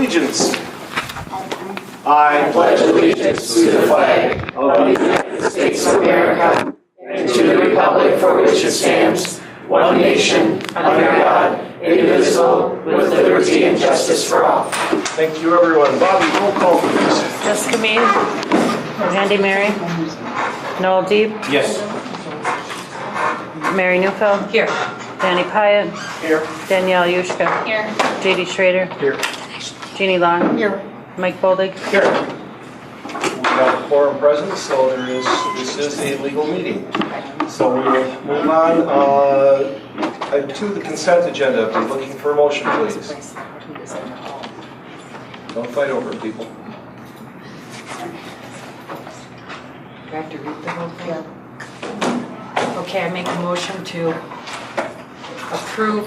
allegiance. I pledge allegiance to the flag of the United States of America and to the republic for which it stands, one nation, under God, indivisible, with liberty and justice for all. Thank you, everyone. Bobby, roll call, please. Jessica Mead. Andy Mary. Noel Deep. Yes. Mary Newfeld. Here. Danny Pyatt. Here. Danielle Yushka. Here. JD Schrader. Here. Jeannie Long. Here. Mike Boldig. Here. We have a quorum present, so this is a legal meeting. So we will move on to the consent agenda. We're looking for a motion, please. Don't fight over it, people. Do I have to read the whole thing? Okay, I make a motion to approve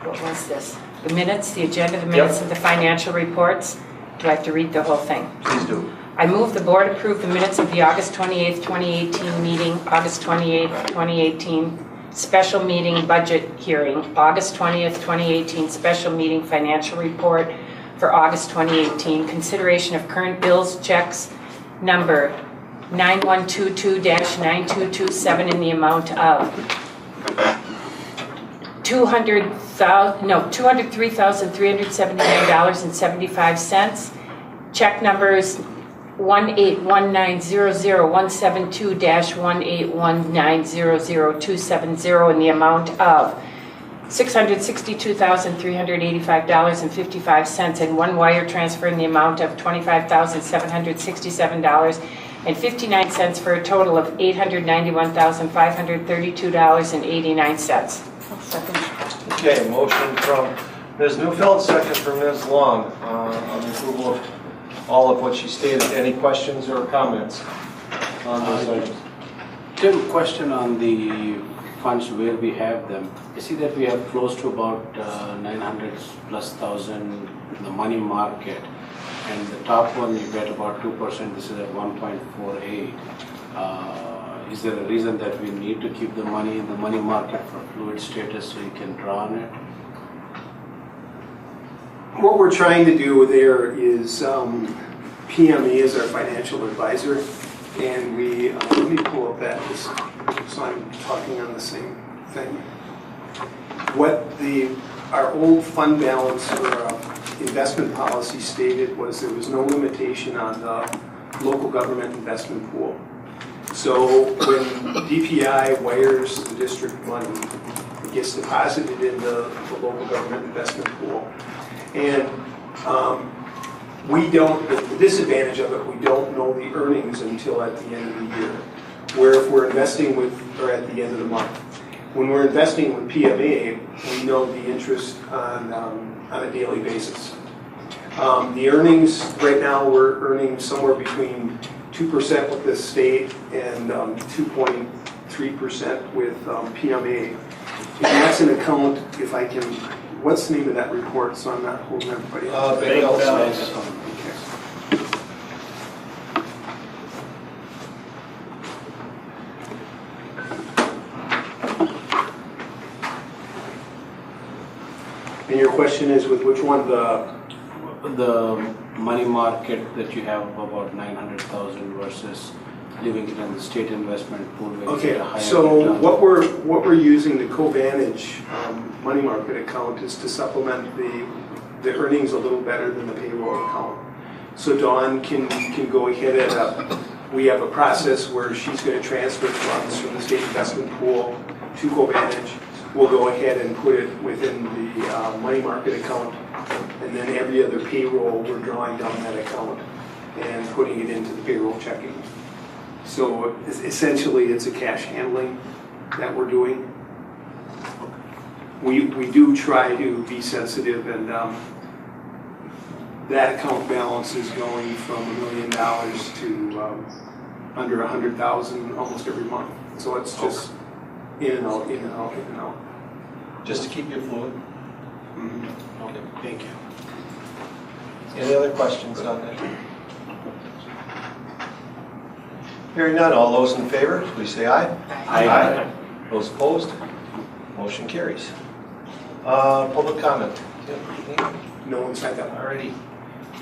what was this? The minutes, the agenda, the minutes of the financial reports. Do I have to read the whole thing? Please do. I move the board approve the minutes of the August 28th, 2018 meeting, August 28th, 2018 special meeting budget hearing, August 20th, 2018 special meeting financial report for August 2018, consideration of current bills, checks, number 9122-9227 in the amount of $203,379.75. Check numbers 181900172-181900270 in the amount of $662,385.55 and one wire transfer in the amount of $25,767.59 for a total of $891,532.89. Okay, motion from Ms. Newfeld, second from Ms. Long on the approval of all of what she stated. Any questions or comments on those items? Tim, question on the funds where we have them. I see that we have close to about 900 plus thousand in the money market, and the top one you get about 2%. This is at 1.48. Is there a reason that we need to keep the money in the money market for fluid status so you can draw on it? What we're trying to do there is PME is our financial advisor, and we let me pull up that so I'm talking on the same thing. What our old fund balance or investment policy stated was there was no limitation on the local government investment pool. So when DPI wires the district money, it gets deposited in the local government investment pool. And we don't, the disadvantage of it, we don't know the earnings until at the end of the year. Where if we're investing with, or at the end of the month. When we're investing with PMA, we know the interest on a daily basis. The earnings, right now we're earning somewhere between 2% with the state and 2.3% with PMA. And that's an account, if I can, what's the name of that report so I'm not holding everybody up? Bank balance. And your question is with which one? The money market that you have about 900,000 versus leaving it in the state investment pool. Where you get a Okay, higher so return. what we're using the CoVantage money market account is to supplement the earnings a little better than the payroll account. So Dawn can go ahead and we have a process where she's going to transfer funds from the state investment pool to CoVantage. We'll go ahead and put it within the money market account, and then every other payroll we're drawing down that account and putting it into the payroll checking. So essentially it's a cash handling that we're doing. We do try to be sensitive, and that account balance is going from $1 million to under 100,000 almost every month. So it's just in and out, in and out, in and out. Just to keep you fluid. Mm-hmm. Okay. Thank you. Any other questions on that? Hearing none, all those in favor, please say aye. Aye. Those opposed? Motion carries. Public comment. no one's signed up. Alrighty.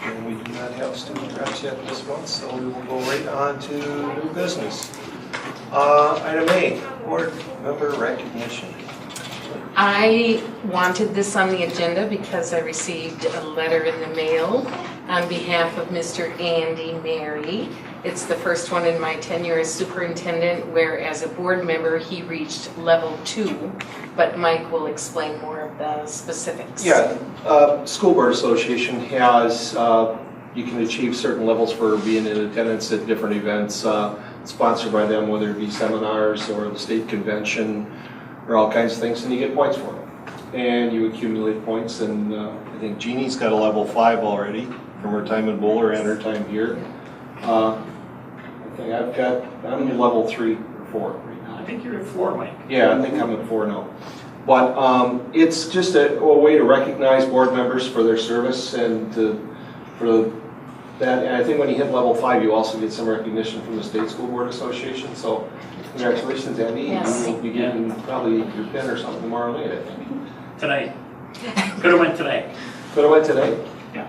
And we do not have student reps yet this month, so we will go right on to new business. Item A, board member recognition. I wanted this on the agenda because I received a letter in the mail on behalf of Mr. Andy Mary. It's the first one in my tenure as superintendent, where as a board member, he reached level 2, but Mike will explain more of the specifics. Yeah, School Board Association has, you can achieve certain levels for being in attendance at different events sponsored by them, whether it be seminars or the state convention or all kinds of things, and you get points for them. And you accumulate points, and I think Jeannie's got a level 5 already from her time in Bowler and her time here. I think I'm in level 3 or 4 right now. I think you're at 4, Mike. Yeah, I think I'm at 4 now. But it's just a way to recognize board members for their service and for that. And I think when you hit level 5, you also get some recognition from the State School Board Association. So congratulations, Andy. Yes. You will be getting probably your pin or something tomorrow night, I think. Tonight. Could have went today. Could have went today. Yeah.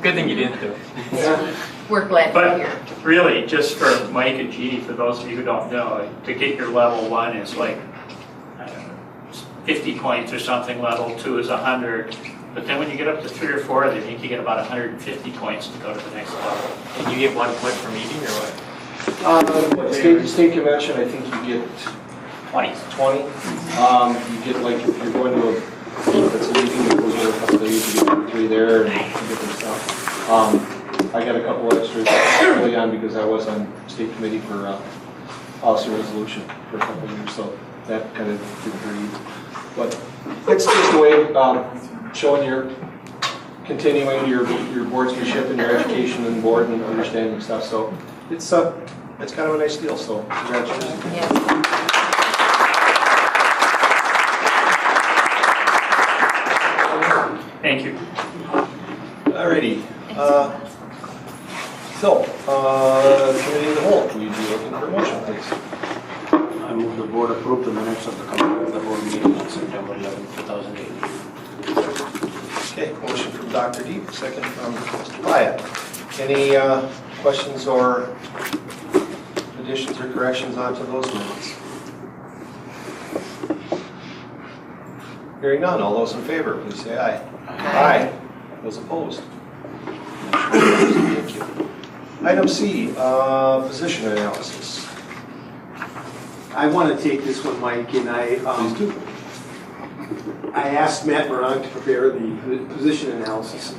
Good thing you didn't do it. Yeah. We're glad But you're here. really, just for Mike and Jeannie, for those of you who don't know, to get your level 1 is like, I don't know, 50 points or something, level 2 is 100. But then when you get up to 3 or 4, they make you get about 150 points to go to the next level. And you get 1 point for meeting or what? State convention, I think you get 20. 20. You get like, if you're going to it's a meeting that goes over a couple days, you get 3 there and you get their stuff. I got a couple extras early on because I was on state committee for policy resolution for a couple of years, so that kind of didn't hurt either. But it's just a way showing your continuing your boardsmanship and your education and board and understanding stuff. So it's kind of a nice deal. So congratulations. Yeah. Thank you. Alrighty. Committee of the whole, will you be looking for a motion, please? I move the board approve the minutes of the committee of the whole meeting on September 11, 2018. Okay, motion from Dr. Deep, second from Mr. Pyatt. Any questions or additions or corrections onto those minutes? Hearing none, all those in favor, please say aye. Aye. Those opposed? Thank you. Item C, position analysis. I want to take this one, Mike, and Please do. I asked Matt Morang to prepare the position analysis.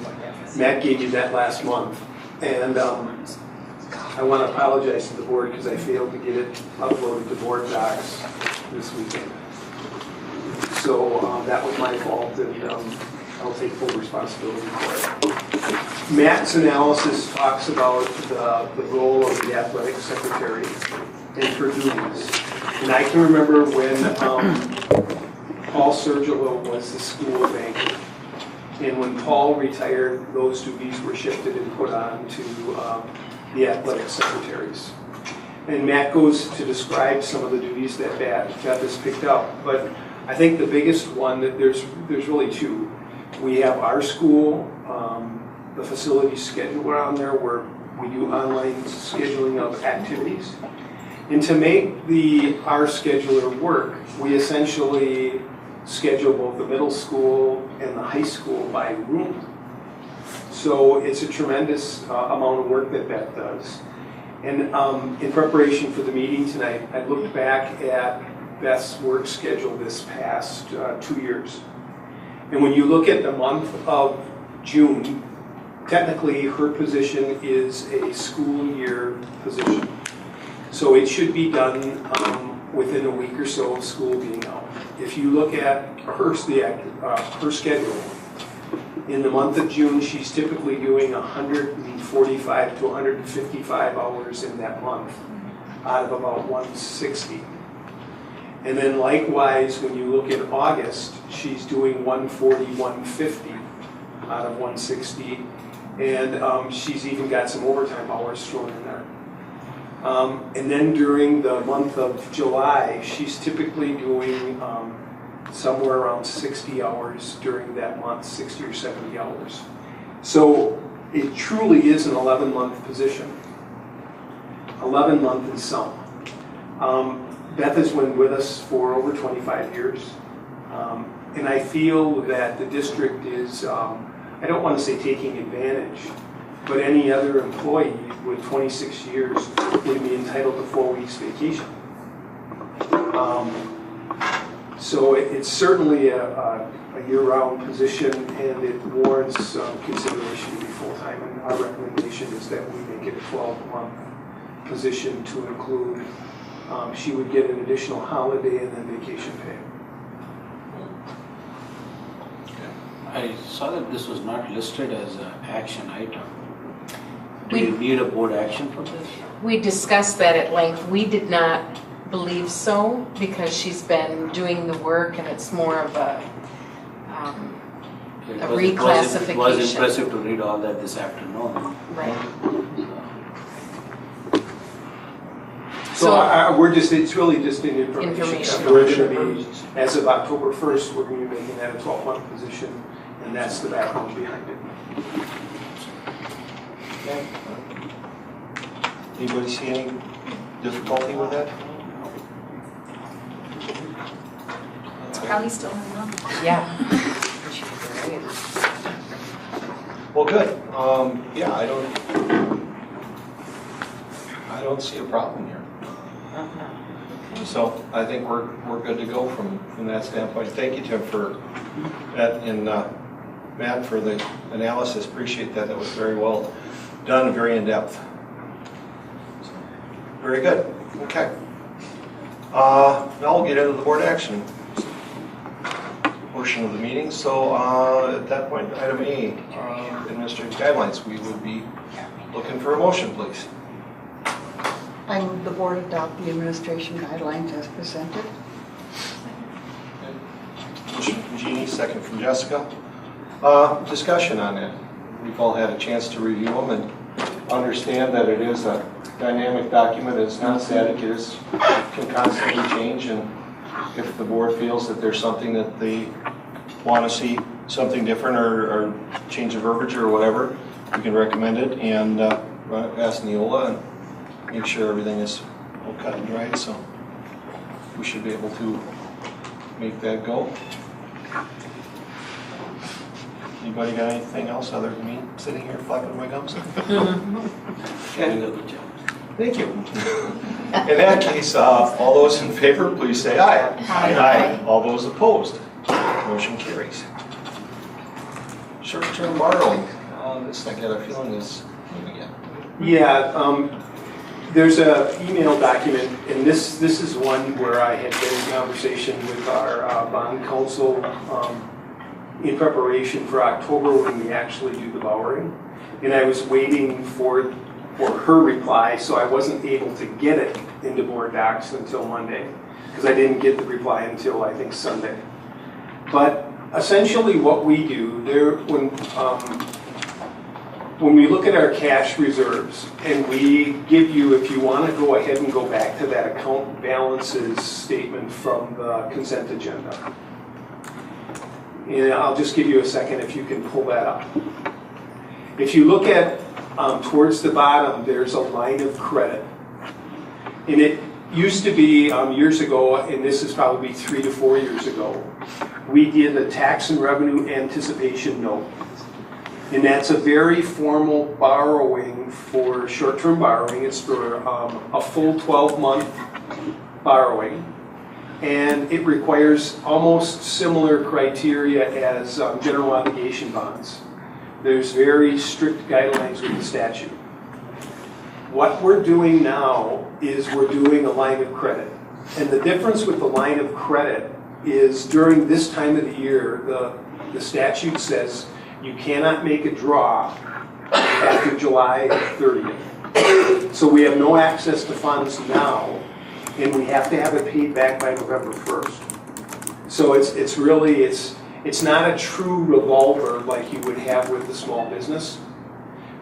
Matt gave you that last month. And I want to apologize to the board because I failed to get it uploaded to board docs this weekend. So that was my fault, and I'll take full responsibility for it. Matt's analysis talks about the role of the athletic secretary and her duties. And I can remember when Paul Sergilo was the school banker. And when Paul retired, those duties were shifted and put on to the athletic secretaries. And Matt goes to describe some of the duties that Beth has picked up. But I think the biggest one, that there's really 2. We have our school, the facility scheduler on there where we do online scheduling of activities. And to make our scheduler work, we essentially schedule both the middle school and the high school by room. So it's a tremendous amount of work that Beth does. And in preparation for the meeting tonight, I looked back at Beth's work schedule this past 2 years. And when you look at the month of June, technically her position is a school year position. So it should be done within a week or so of school being out. If you look at her schedule, in the month of June, she's typically doing 145 to 155 hours in that month out of about 160. And then likewise, when you look at August, she's doing 140, 150 out of 160. And she's even got some overtime hours thrown in there. And then during the month of July, she's typically doing somewhere around 60 hours during that month, 60 or 70 hours. So it truly is an 11-month position. 11-month and some. Beth has been with us for over 25 years. And I feel that the district is, I don't want to say taking advantage, but any other employee with 26 years would be entitled to 4 weeks vacation. So it's certainly a year-round position, and it warrants consideration to be full-time. And our recommendation is that we make it a 12-month position to include, she would get an additional holiday and then vacation pay. I saw that this was not listed as an action item. Do you need a board action for this? We discussed that at length. We did not believe so because she's been doing the work and it's more of a reclassification. It was impressive to read all that this afternoon. Right. So we're just, it's really just an information. We're going to be, as of October 1st, we're going to be making that a 12-month position, and that's the background behind it. Okay. Anybody see any difficulty with that? Probably still in the room. Yeah. Well, good. Yeah, I don't see a problem here. So I think we're good to go from that standpoint. Thank you, Tim, for that, and Matt for the analysis. Appreciate that. That was very well done, very in depth. Very good. Okay. Now we'll get into the board action portion of the meeting. So at that point, item A, administrative guidelines. We would be looking for a motion, please. I move the board adopt the administration guidelines as presented. Motion from Jeannie, second from Jessica. Discussion on it. We've all had a chance to review them and understand that it is a dynamic document. It's not static. It can constantly change, and if the board feels that there's something that they want to see something different or change of verbiage or whatever, we can recommend it and ask Neola and make sure everything is all cut and dried. So we should be able to make that go. Anybody got anything else other than me sitting here flapping my gums? Okay. Thank you. In that case, all those in favor, please say aye. Aye. All those opposed, motion carries. Short-term borrowing. This, I get a feeling, is moving again. Yeah, there's an email document, and this is one where I had been in conversation with our bond counsel in preparation for October when we actually do the borrowing. And I was waiting for her reply, so I wasn't able to get it into board docs until Monday, because I didn't get the reply until I think Sunday. But essentially what we do there, when we look at our cash reserves and we give you, if you want to go ahead and go back to that account balances statement from the consent agenda. And I'll just give you a second if you can pull that up. If you look at towards the bottom, there's a line of credit. And it used to be years ago, and this is probably 3 to 4 years ago, we did a tax and revenue anticipation note. And that's a very formal borrowing for short-term borrowing. It's for a full 12-month borrowing. And it requires almost similar criteria as general obligation bonds. There's very strict guidelines with the statute. What we're doing now is we're doing a line of credit. And the difference with the line of credit is during this time of the year, the statute says you cannot make a draw after July 30th. So we have no access to funds now, and we have to have it paid back by November 1st. So it's really, it's not a true revolver like you would have with the small business,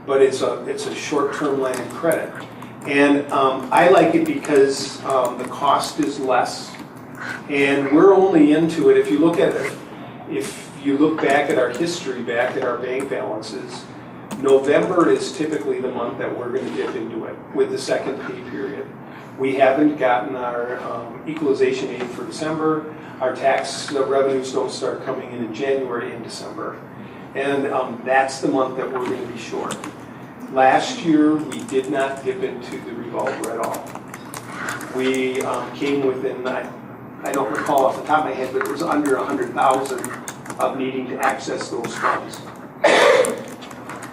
but it's a short-term line of credit. And I like it because the cost is less And we're only into it, if you look back at our history, back at our bank balances, November is typically the month that we're going to dip into it with the second pay period. We haven't gotten our equalization aid for December. Our tax revenues don't start coming in January and December. And that's the month that we're going to be short. Last year, we did not dip into the revolver at all. We came within, I don't recall off the top of my head, but it was under 100,000 of needing to access those funds.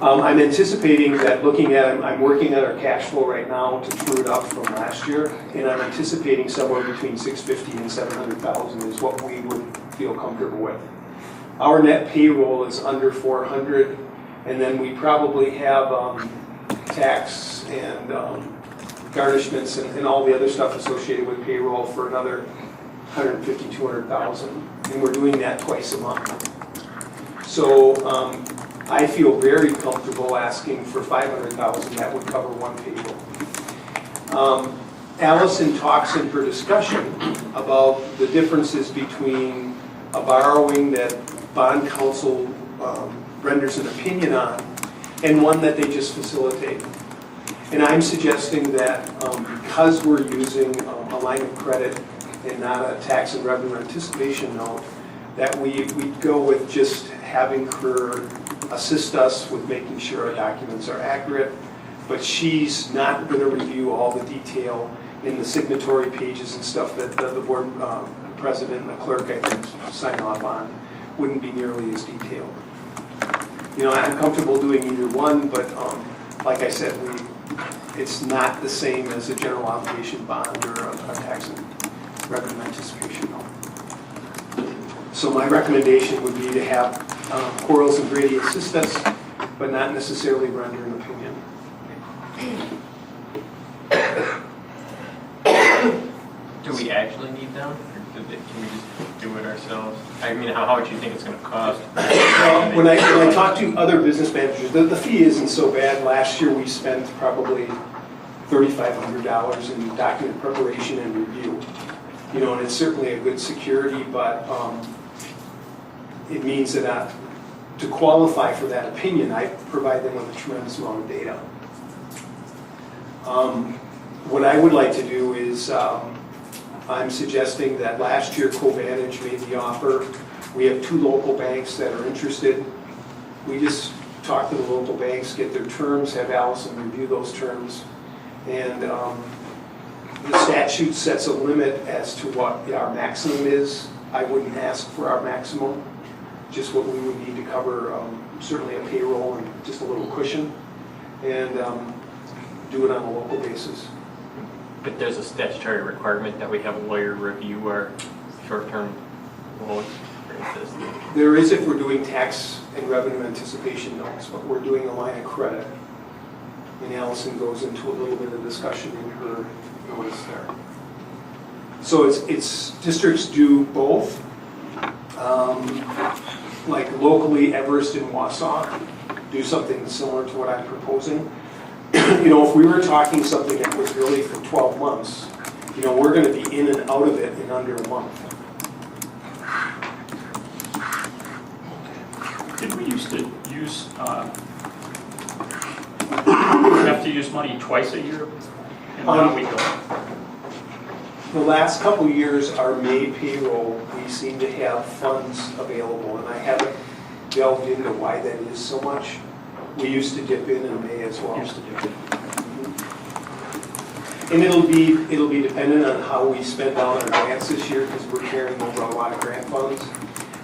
I'm anticipating that I'm working at our cash flow right now to true it up from last year, and I'm anticipating somewhere between 650 and 700,000 is what we would feel comfortable with. Our net payroll is under 400, and then we probably have tax and garnishments and all the other stuff associated with payroll for another 150, 200,000, and we're doing that twice a month. So I feel very comfortable asking for 500,000. That would cover one payroll. Allison talks in her discussion about the differences between a borrowing that bond counsel renders an opinion on and one that they just facilitate. And I'm suggesting that because we're using a line of credit and not a tax and revenue anticipation note, that we go with just having her assist us with making sure our documents are accurate, but she's not going to review all the detail in the signatory pages and stuff that the board president and the clerk, I think, sign off on. Wouldn't be nearly as detailed. You know, I'm comfortable doing either one, but like I said, it's not the same as a general obligation bond or a tax and revenue anticipation note. So my recommendation would be to have Quarles and Grady assist us, but not necessarily render an opinion. Do we actually need them, or can we just do it ourselves? I mean, how much do you think it's going to cost? When I talk to other business managers, the fee isn't so bad. Last year we spent probably $3,500 in document preparation and review. You know, and it's certainly a good security, but it means that to qualify for that opinion, I provide them with a tremendous amount of data. What I would like to do is, I'm suggesting that last year Covantage made the offer. We have 2 local banks that are interested. We just talk to the local banks, get their terms, have Allison review those terms, and the statute sets a limit as to what our maximum is. I wouldn't ask for our maximum, just what we would need to cover certainly a payroll and just a little cushion, and do it on a local basis. But there's a statutory requirement that we have a lawyer review our short-term loans, for instance. There is if we're doing tax and revenue anticipation notes, but we're doing a line of credit. And Allison goes into a little bit of discussion in her notice there. So it's districts do both. Like locally, Everest and Wausau do something similar to what I'm proposing. You know, if we were talking something that was really for 12 months, you know, we're going to be in and out of it in under a month. Did we used to use, have to use money twice a year? And now we don't. The last couple of years, our May payroll, we seem to have funds available, and I haven't delved into why that is so much. We used to dip in May as well. Used to do it. And it'll be dependent on how we spend down our grants this year, because we're carrying over a lot of grant funds,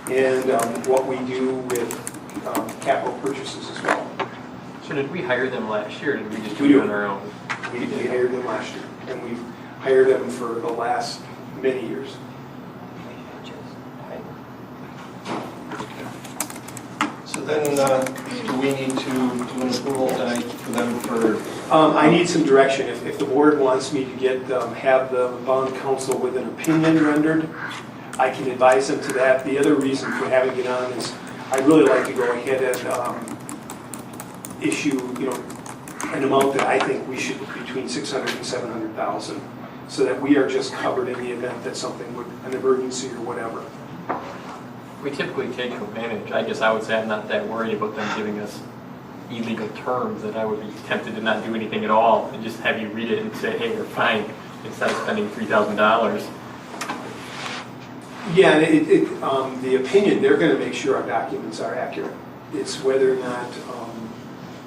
and what we do with capital purchases as well. So did we hire them last year, or did we just We do do. it on our own? We hired them last year, and we've hired them for the last many years. So then, do we need to do an approval tonight for them for? I need some direction. If the board wants me to get, have the bond counsel with an opinion rendered, I can advise them to that. The other reason for having it on is I'd really like to go ahead and issue, you know, an amount that I think we should between 600 and 700,000. so that we are just covered in the event that something would, an emergency or whatever. We typically take advantage. I guess I would say I'm not that worried about them giving us illegal terms, that I would be tempted to not do anything at all and just have you read it and say, hey, we're fine, instead of spending $3,000. Yeah, and the opinion, they're going to make sure our documents are accurate. It's whether or not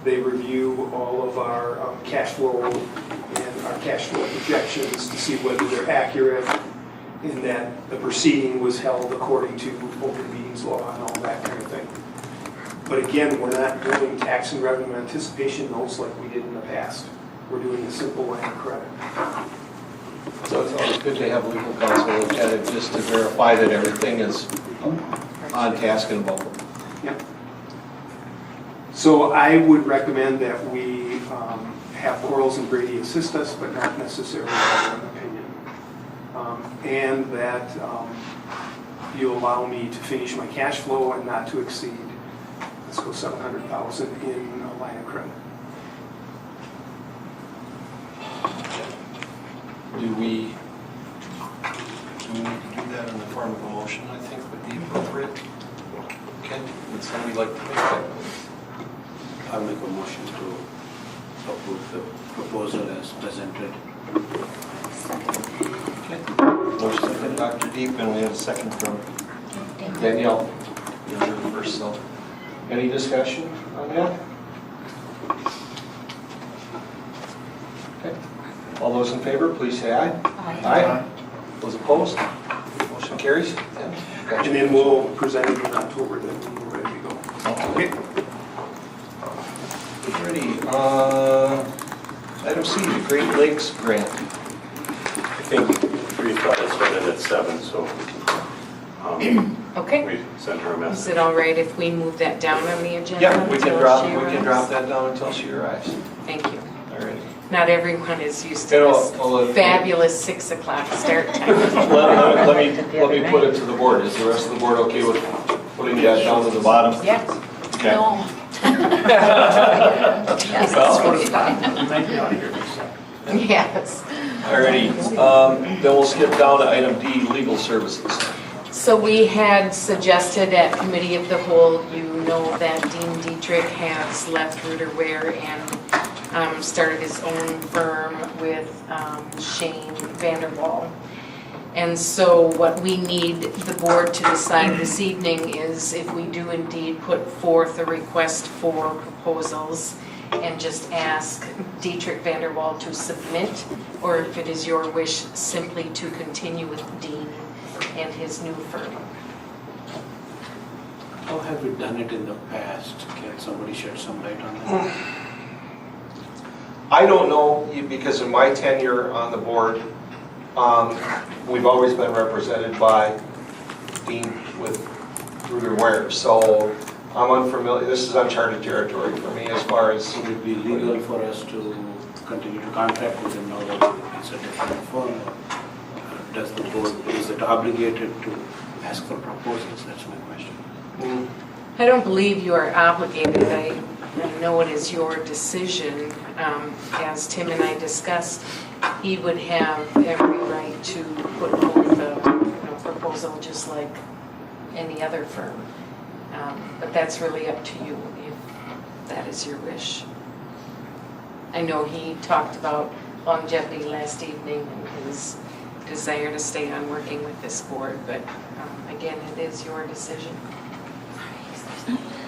they review all of our cash flow and our cash flow projections to see whether they're accurate and that the proceeding was held according to open meetings law and all that kind of thing. But again, we're not doing tax and revenue anticipation notes like we did in the past. We're doing a simple line of credit. So it's always good to have legal counsel look at it just to verify that everything is on task and above. Yep. So I would recommend that we have Quarles and Brady assist us, but not necessarily have an opinion. And that you allow me to finish my cash flow and not to exceed, let's go 700,000 in a line of credit. Do we need to do that in the form of a motion, I think would be appropriate? Okay, would somebody like to make that? I'll make a motion to approve the proposal as presented. Okay. Motion from Dr. Deep, and we have a second from Danielle. You're the first, so. Any discussion on that? Okay. All those in favor, please say aye. Aye. Those opposed? Motion carries. And then we'll present it in October then when we're ready to go. Okay. Ready. Item C, the Great Lakes Grant. I think we thought it started at 7, so Okay. we sent her a Is message. it all right if we move that down on the agenda? Yeah, we can until she arrives? drop that down until she arrives. Thank you. All right. Not everyone is used to You know, this well, fabulous 6 o'clock start time. Let me put it to the board. Is the rest of the board okay with putting that down to the bottom? Yes. Okay. No. Yes, that's really fine. We might be out of here in a second. Yes. Alrighty, then we'll skip down to item D, legal services. So we had suggested at committee of the whole, you know that Dean Dietrich has left Ruder Ware and started his own firm with Shane Vanderwall. And so what we need the board to decide this evening is if we do indeed put forth a request for proposals and just ask Dietrich Vanderwall to submit, or if it is your wish simply to continue with Dean and his new firm. How have we done it in the past? Can somebody shed some light on that? I don't know, because in my tenure on the board, we've always been represented by Dean with Ruder Ware, so I'm unfamiliar. This is uncharted territory for me as far as. Would it be legal for us to continue to contract with him now that it's a different firm? Or does the board, is it obligated to ask for proposals? That's my question. I don't believe you are obligated. I know it is your decision. As Tim and I discussed, he would have every right to put forth a proposal just like any other firm. But that's really up to you if that is your wish. I know he talked about longevity last evening and his desire to stay on working with this board, but again, it is your decision.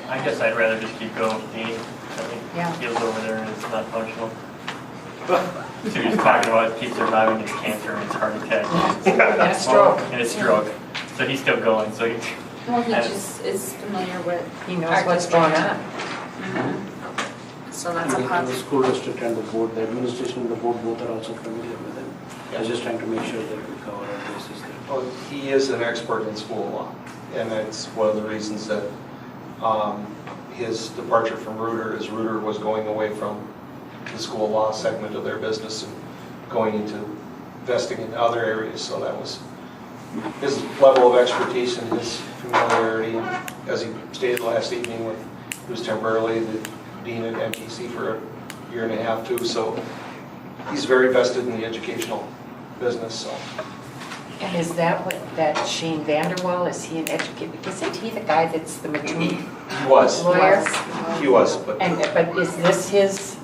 I guess I'd rather just keep going with Dean. I think he feels over there and it's not functional. So he's talking about keep surviving his cancer and his heart attack. And a stroke. And a stroke. So he's still going, so he. Well, he just is familiar with. He knows what's going on. So that's a And the positive. school district and the board, the administration and the board both are also familiar with him. I was just trying to make sure that we cover our bases there. Well, he is an expert in school law, and that's one of the reasons that his departure from Ruder is Ruder was going away from the school law segment of their business and going into investing in other areas, so that was his level of expertise and his familiarity. As he stated last evening, when he was temporarily the dean at MTC for a year and a half too, so he's very vested in the educational business, so. And is that what, that Shane Vanderwall, is he an educator? Isn't he the guy that's the Mattoon He was, lawyer? he was, but But is this his?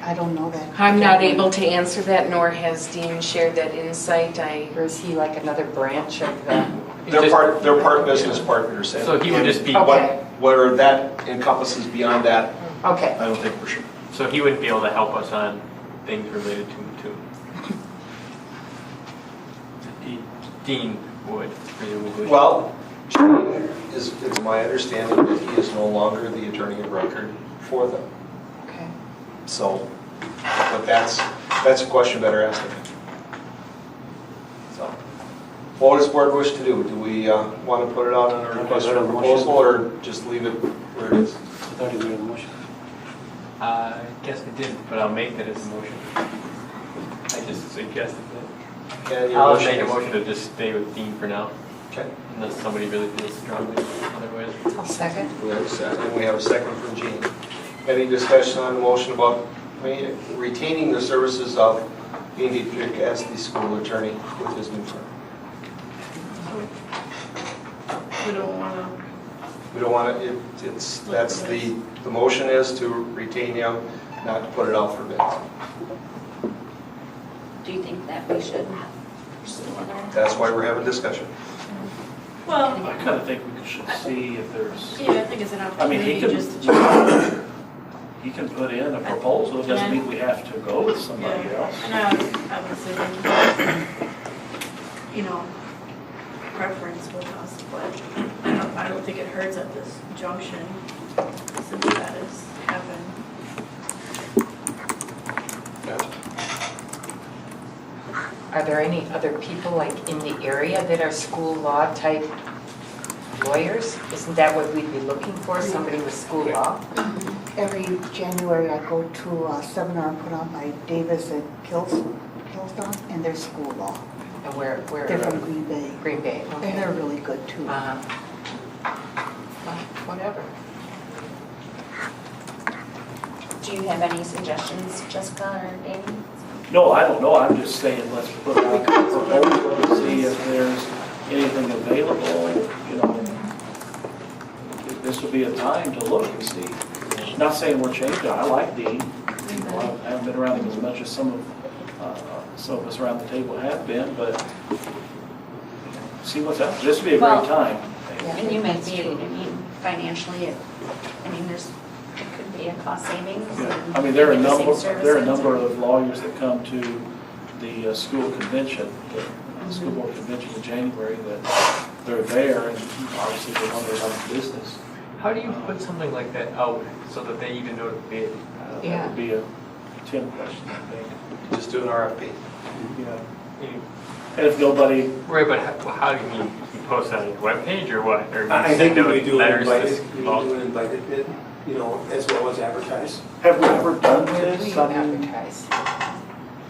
I don't know that. I'm not able to answer that, nor has Dean shared that insight. Or is he like another branch of the? they're part business partners. And- So he would just be- and Okay. Whether that encompasses beyond that, Okay. I don't think for sure. So he wouldn't be able to help us on things related to Mattoon. Dean would, presumably. Well, it's my understanding that he is no longer the attorney of record for them. Okay. So, but that's a question better asked of him. So, what does the board wish to do? Do we want to put it out on a request for proposal or just leave it where it is? I thought you made a motion. I guess I did, but I'll make that as a motion. I just suggested that. And your I'll motion make a is- motion to just stay with Dean for now, Okay. unless somebody really feels strongly otherwise. I'll second. We have a second. We have a second from Gene. Any discussion on the motion about retaining the services of Andy Pick as the school attorney with his new firm? We don't want to. We don't want to, that's the motion is to retain him, not to put it out for bids. Do you think that we should pursue other? That's why we're having discussion. I kind of think we should see if there's, Yeah, I think it's an I mean, opportunity he can, just to check. he can put in a proposal, it doesn't mean we have to go with somebody else. And I was thinking, preference with us, but I don't think it hurts at this junction since that has happened. Are there any other people like in the area that are school law type lawyers? Isn't that what we'd be looking for, somebody with school law? Every January I go to a seminar put on by Davis and Kilston, and they're school law. And where? They're from Green Bay. Green Bay, okay. And they're really good too. Well, whatever. Do you have any suggestions, Jessica or Danny? No, I don't know, I'm just saying, let's put out a proposal and see if there's anything available, This will be a time to look and see. Not saying we're changing, I like Dean. I haven't been around him as much as some of us around the table have been, but see what's out. This would be a great Well, time. And you might be, financially, it could be a cost savings. Yeah. I mean, there are the same a services. number of lawyers that come to the school convention, the school board convention in January, that they're there and obviously they want to run the business. How do you put something like that out so that they even know to bid? That would be a Tim question, I think. Just do an RFP. Yeah. And if nobody, Right, but how do you mean, you post that on your webpage or what? Or I you think send we out do an letters to invited, we small- do an invited bid, as well as advertise. have we ever done Where do this? you advertise?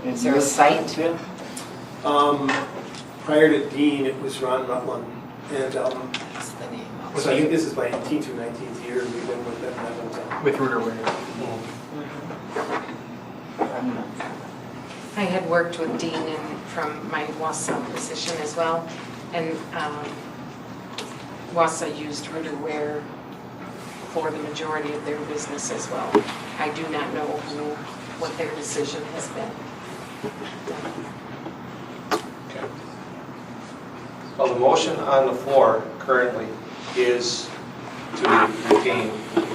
In Is there a your- site? Yeah. Prior to Dean, it was Ron Rutland, and What's the name of so I think this is my 18th or 19th year we've been with them. With Ruder Ware. I had worked with Dean from my Wausau position as well, and Wausau used Ruder Ware for the majority of their business as well. I do not know what their decision has been. Okay. Well, the motion on the floor currently is to retain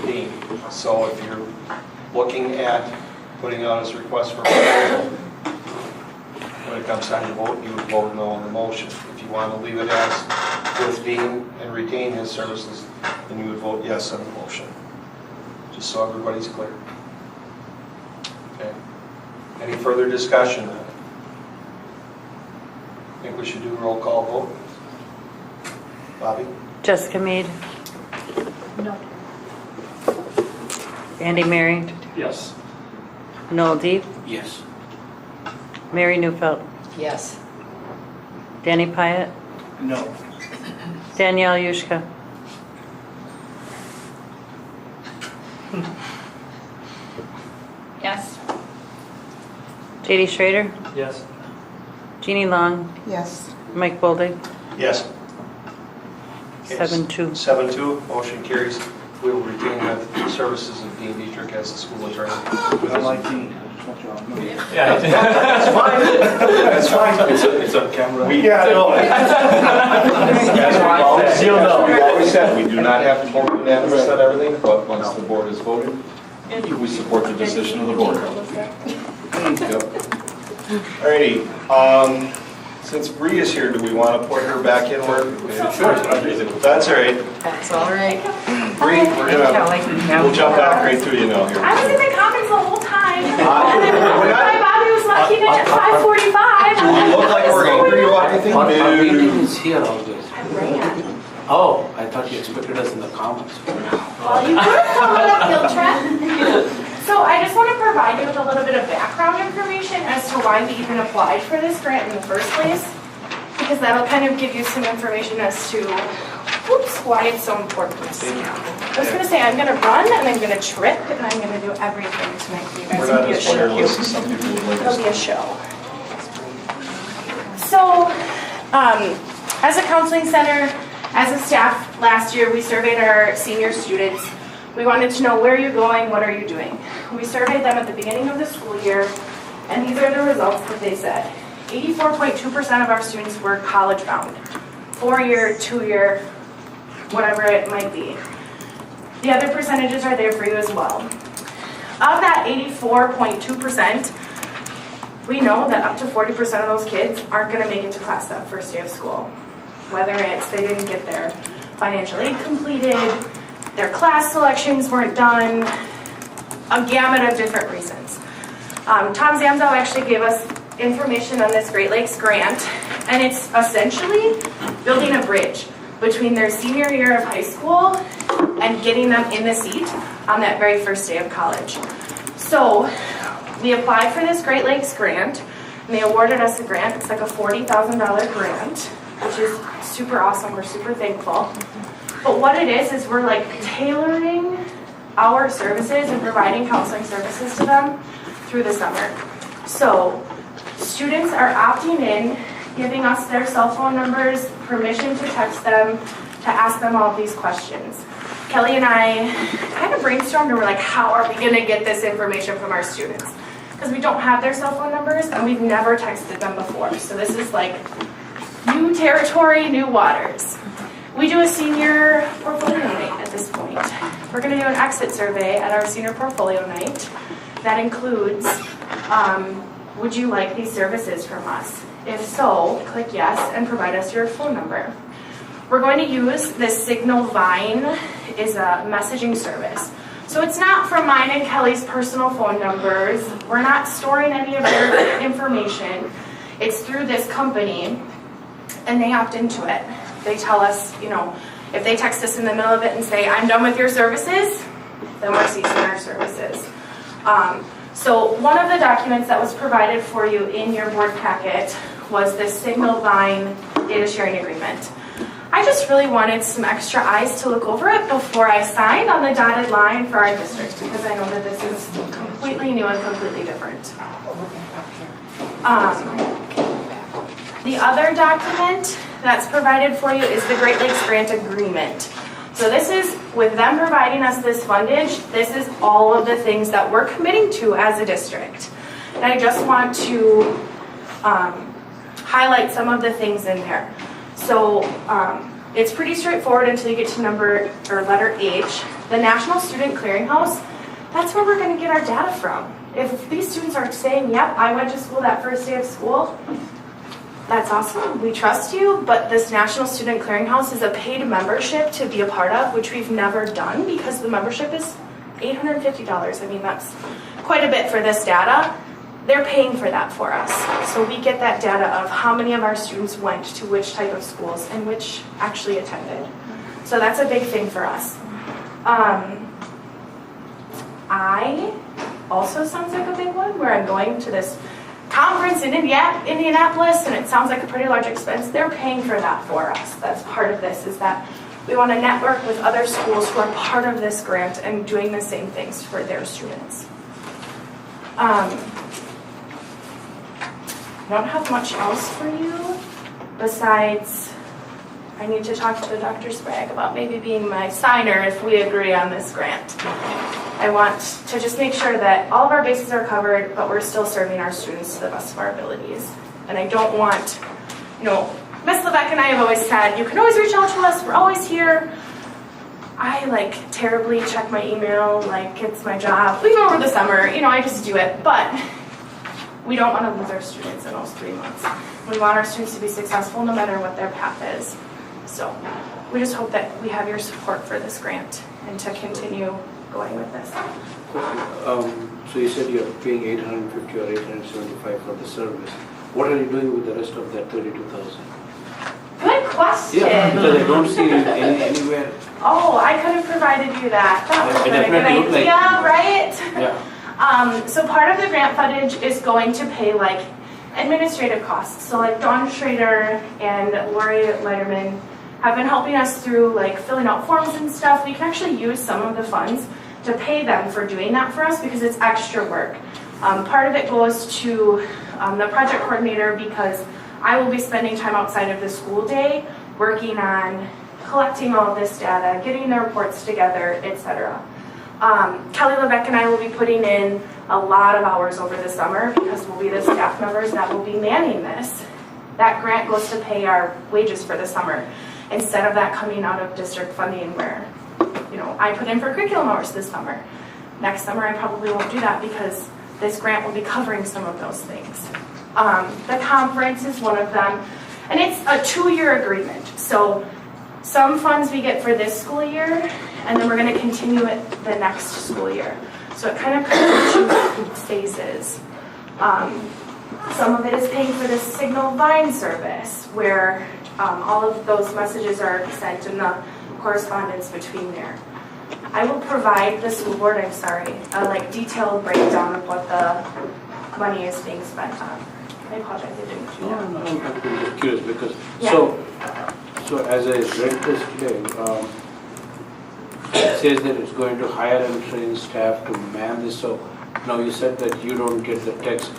Dean. So if you're looking at putting out his request for proposal, when it comes time to vote, you would vote no on the motion. If you want to leave it as with Dean and retain his services, then you would vote yes on the motion. Just so everybody's clear. Okay. Any further discussion on it? I think we should do a roll call vote. Bobby? Jessica Mead, No. Andy Mary, Yes. Noel Deep, Yes. Mary Newfeld, Yes. Danny Pyatt, No. Danielle Yushka, Yes. JD Schrader, Yes. Jeannie Long, Yes. Mike Boldig, Yes. 7-2. 7-2, motion carries. We will retain the services of Dean Dietrich as the school attorney. I like Dean. Yeah. That's fine. That's fine. It's on camera. Yeah, I know. As You'll know. we always said, we do not have to vote unanimous on everything, but once the board has voted, we support the decision of the board. Yep. Alrighty, since Bree is here, do we want to put her back in where? Sure. That's all right. That's all right. Bree, we'll jump back right through you now here. I was in the comments the whole time. We're not- My Bobby was lucky to at 5:45. Do we look like we're angry about anything? Our meeting No. is here always. I ran. Oh, I thought you expected us in the comments. Well, you could have come on a field trip. So I just want to provide you with a little bit of background information as to why we even applied for this grant in the first place. Because that'll kind of give you some information as to, why it's so important. I was going to say, I'm going to run and I'm going to trip and I'm going to do everything tonight for you guys. We're It'll not be a as show. wireless as some people would like It'll us be to. a show. So, as a counseling center, as a staff, last year we surveyed our senior students. We wanted to know where you're going, what are you doing. We surveyed them at the beginning of the school year, and these are the results that they said. 84.2% of our students were college bound. 4-year, 2-year, whatever it might be. The other percentages are there for you as well. Of that 84.2%, we know that up to 40% of those kids aren't going to make it to class that first day of school. Whether it's they didn't get their financial aid completed, their class selections weren't done, a gamut of different reasons. Tom Zamzow actually gave us information on this Great Lakes grant, and it's essentially building a bridge between their senior year of high school and getting them in the seat on that very first day of college. So we applied for this Great Lakes grant, and they awarded us a grant. It's like a $40,000 grant, which is super awesome. We're super thankful. But what it is we're like tailoring our services and providing counseling services to them through the summer. So students are opting in, giving us their cell phone numbers, permission to text them, to ask them all of these questions. Kelly and I kind of brainstormed and we're like, how are we going to get this information from our students? Because we don't have their cell phone numbers and we've never texted them before. So this is like new territory, new waters. We do a senior portfolio night at this point. We're going to do an exit survey at our senior portfolio night. That includes, would you like these services from us? If so, click yes and provide us your phone number. We're going to use this Signal Vine is a messaging service. So it's not from mine and Kelly's personal phone numbers. We're not storing any of their information. It's through this company, and they opt into it. They tell us, if they text us in the middle of it and say, I'm done with your services, then we're ceasing our services. So one of the documents that was provided for you in your board packet was this Signal Vine data sharing agreement. I just really wanted some extra eyes to look over it before I signed on the dotted line for our district, because I know that this is completely new and completely different. The other document that's provided for you is the Great Lakes Grant Agreement. So this is, with them providing us this fundage, this is all of the things that we're committing to as a district. And I just want to highlight some of the things in there. So it's pretty straightforward until you get to letter H. The National Student Clearinghouse, that's where we're going to get our data from. If these students are saying, yep, I went to school that first day of school, that's awesome. We trust you, but this National Student Clearinghouse is a paid membership to be a part of, which we've never done because the membership is $850. I mean, that's quite a bit for this data. They're paying for that for us. So we get that data of how many of our students went to which type of schools and which actually attended. So that's a big thing for us. I also sounds like a big one where I'm going to this conference in Indianapolis, and it sounds like a pretty large expense. They're paying for that for us. That's part of this, is that we want to network with other schools who are part of this grant and doing the same things don't have much else for you besides I need to talk to Dr. Sprague about maybe being my signer if we agree on this grant. I want to just make sure that all of our bases are covered, but we're still serving our students to the best of our abilities. And I don't want, Ms. Levesque and I have always said, you can always reach out to us, we're always here. I terribly check my email like it's my job. Even over the summer, I just do it. But we don't want to lose our students in those 3 months. We want our students to be successful no matter what their path is. So we just hope that we have your support for this grant and to continue going with this. So you said you're paying 850 or 875 for the service. What are you doing with the rest of that 32,000? Good question. Yeah, because I don't see it anywhere. Oh, I could have provided you that. That would have been a good definitely looked idea, like- right? Yeah. So part of the grant fundage is going to pay administrative costs. So Dawn Schrader and Lori Leiterman have been helping us through filling out forms and stuff. We can actually use some of the funds to pay them for doing that for us because it's extra work. Part of it goes to the project coordinator because I will be spending time outside of the school day working on collecting all of this data, getting the reports together, etc. Kelly Levesque and I will be putting in a lot of hours over the summer because we'll be the staff members that will be manning this. That grant goes to pay our wages for the summer instead of that coming out of district funding where, I put in for curriculum hours this summer. Next summer I probably won't do that because this grant will be covering some of those things. The conference is one of them, and it's a 2-year agreement. So some funds we get for this school year, and then we're going to continue it the next school year. So it kind of comes in 2 phases. Some of it is paying for the Signal Vine service, where all of those messages are sent in the correspondence between there. I will provide the school board, a detailed breakdown of what the money is being spent on. I apologize, I didn't do that. No, I'm just curious because, Yeah. so as I read this today, it says that it's going to hire and train staff to man this. So now you said that you don't get the text.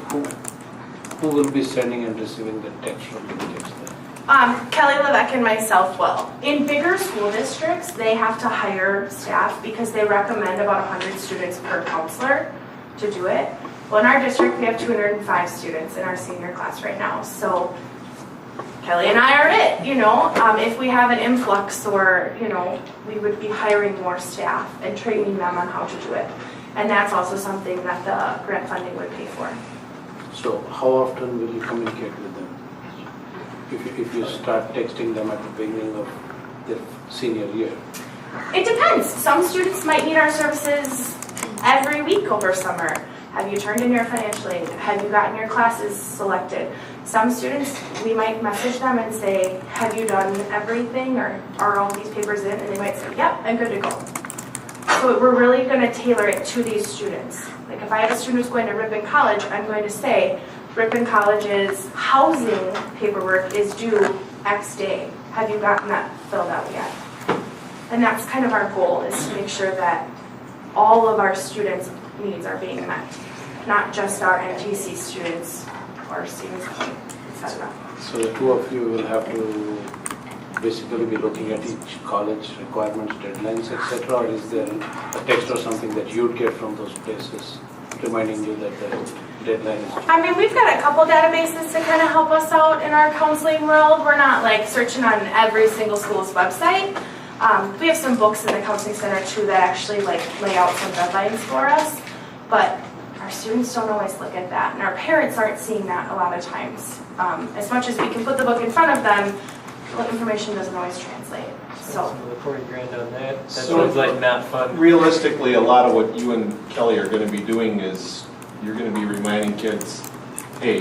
Who will be sending and receiving the text from the text then? Kelly Levesque and myself will. In bigger school districts, they have to hire staff because they recommend about 100 students per counselor to do it. Well, in our district, we have 205 students in our senior class right now. So Kelly and I are it, If we have an influx or, we would be hiring more staff and training them on how to do it. And that's also something that the grant funding would pay for. So how often will you communicate with them? If you start texting them at the beginning of their senior year? It depends. Some students might need our services every week over summer. Have you turned in your financial aid? Have you gotten your classes selected? Some students, we might message them and say, have you done everything or are all these papers in? And they might say, yep, I'm good to go. So we're really going to tailor it to these students. If I have a student who's going to Ripon College, I'm going to say, Ripon College's housing paperwork is due X day. Have you gotten that filled out yet? And that's kind of our goal, is to make sure that all of our students' needs are being met, not just our NTC students or Stevens Point, etc. So the 2 of you will have to basically be looking at each college requirements, deadlines, etc. Or is there a text or something that you'd get from those places reminding you that the deadline is? We've got a couple databases to kind of help us out in our counseling world. We're not searching on every single school's website. We have some books in the counseling center too that actually lay out some deadlines for us. But our students don't always look at that, and our parents aren't seeing that a lot of times. As much as we can put the book in front of them, the information doesn't always translate. So the 40 grand on that, that So- sounds like not fun. Realistically, a lot of what you and Kelly are going to be doing is you're going to be reminding kids, hey,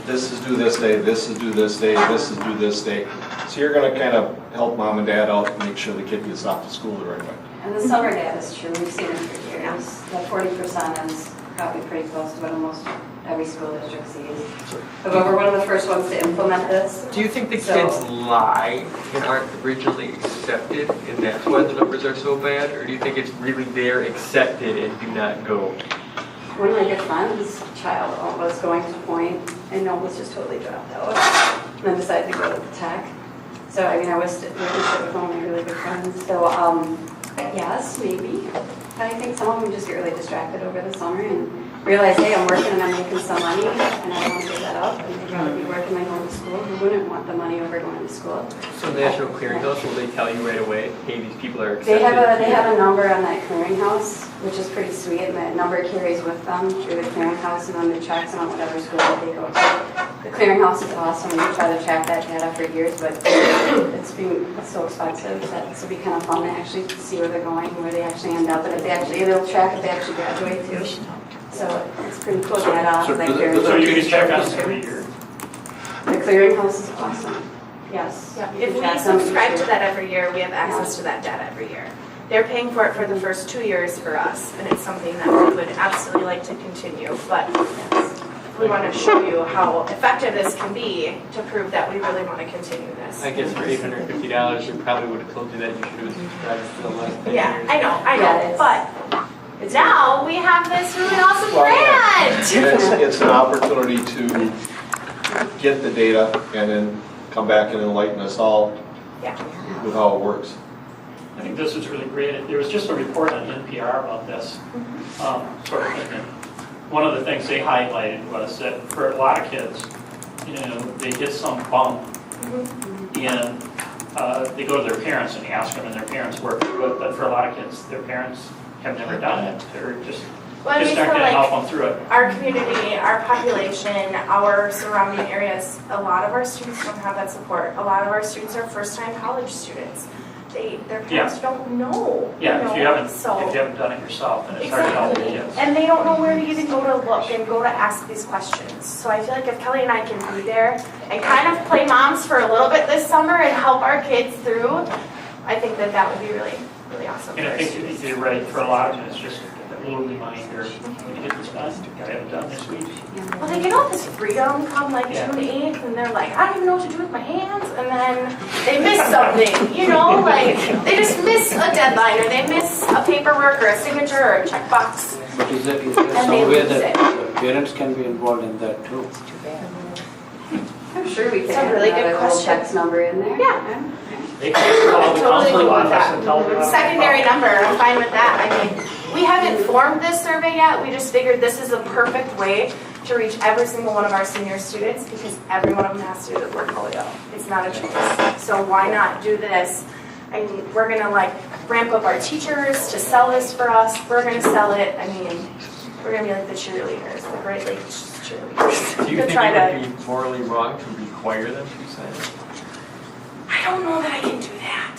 this is due this day, this is due this day, this is due this day. So you're going to kind of help mom and dad out and make sure the kid gets off to school the right way. And the summer data is true, we've seen it for years. That 40% is probably pretty close to what almost every school district sees. But we're one of the first ones to implement this. Do you think the So- kids lie and aren't originally accepted, and that's why the numbers are so bad? Or do you think it's really they're accepted and do not go? one of my good friends' child was going to Point and almost just totally dropped out. And then decided to go to tech. So, I mean, I was really good with one of my really good friends. So, yes, maybe. But I think some of them just get really distracted over the summer and realize, hey, I'm working and I'm making some money and I don't want to give that up. And they'd rather be working than going to school. Who wouldn't want the money over going to school? So National Clearinghouse, will they tell you right away, hey, these people are accepted? They have a number on that clearinghouse, which is pretty sweet, and that number carries with them through the clearinghouse and then it tracks them on whatever school that they go to. The clearinghouse is awesome. We try to track that data for years, but it's so expensive that this will be kind of fun to actually see where they're going, where they actually end up, and if it'll track if they actually graduate too. So it's pretty cool data. So you can check on every year? The clearinghouse is awesome. Yes. Yeah, You if can we track them subscribe each to year. that every year, we have access to that data every year. They're paying for it for the first 2 years for us, and it's something that we would absolutely like to continue. But we want to show you how effective this can be to prove that we really want to continue this. I guess for $850, we probably would have told you that you should have subscribed for the last 10 Yeah, years. I know, Yeah, but now we have this really awesome grant. It's an opportunity to get the data and then come back and enlighten us all Yeah. with how it works. I think this is really great. There was just a report on NPR about this, sort of thing. And one of the things they highlighted was that for a lot of kids, you know, they get some bump and they go to their parents and they ask them and their parents work through it. But for a lot of kids, their parents have never done it. They're just Well, I mean, aren't for going to help like them through it. our community, our population, our surrounding areas, a lot of our students don't have that support. A lot of our students are first-time college students. Their parents don't know. Yeah, if you so. haven't done it yourself, then it's hard to help the Exactly. kids. And they don't know where to even go to look and go to ask these questions. So I feel like if Kelly and I can be there and kind of play moms for a little bit this summer and help our kids through, I think that would be really, really awesome. And I for our think students. you're right, for a lot of them, it's just a little reminder, when you get this done, I haven't done this week. Well, they get all this freedom come like Yeah. June 8th, and they're like, I don't even know what to do with my hands, and then they miss something, you know, like they just miss a deadline, or they miss a paperwork, or a signature, or a checkbox. But is there And some they way lose that it. parents can be involved in that too? I'm sure we It's could a have really another good little question. text number in there. Yeah. They can call the Totally counseling cool with office that. and tell them. Secondary number, I'm fine with that. I mean, we haven't formed this survey yet. We just figured this is a perfect way to reach every single one of our senior students because every one of them has to do the portfolio. It's not a choice. So why not do this? I mean, we're gonna like ramp up our teachers to sell this for us. We're gonna sell it. I mean, we're gonna be like the cheerleaders, the Great Lakes cheerleaders. Do you To think try it to- would be morally wrong to require them to sign it? I don't know that I can do that.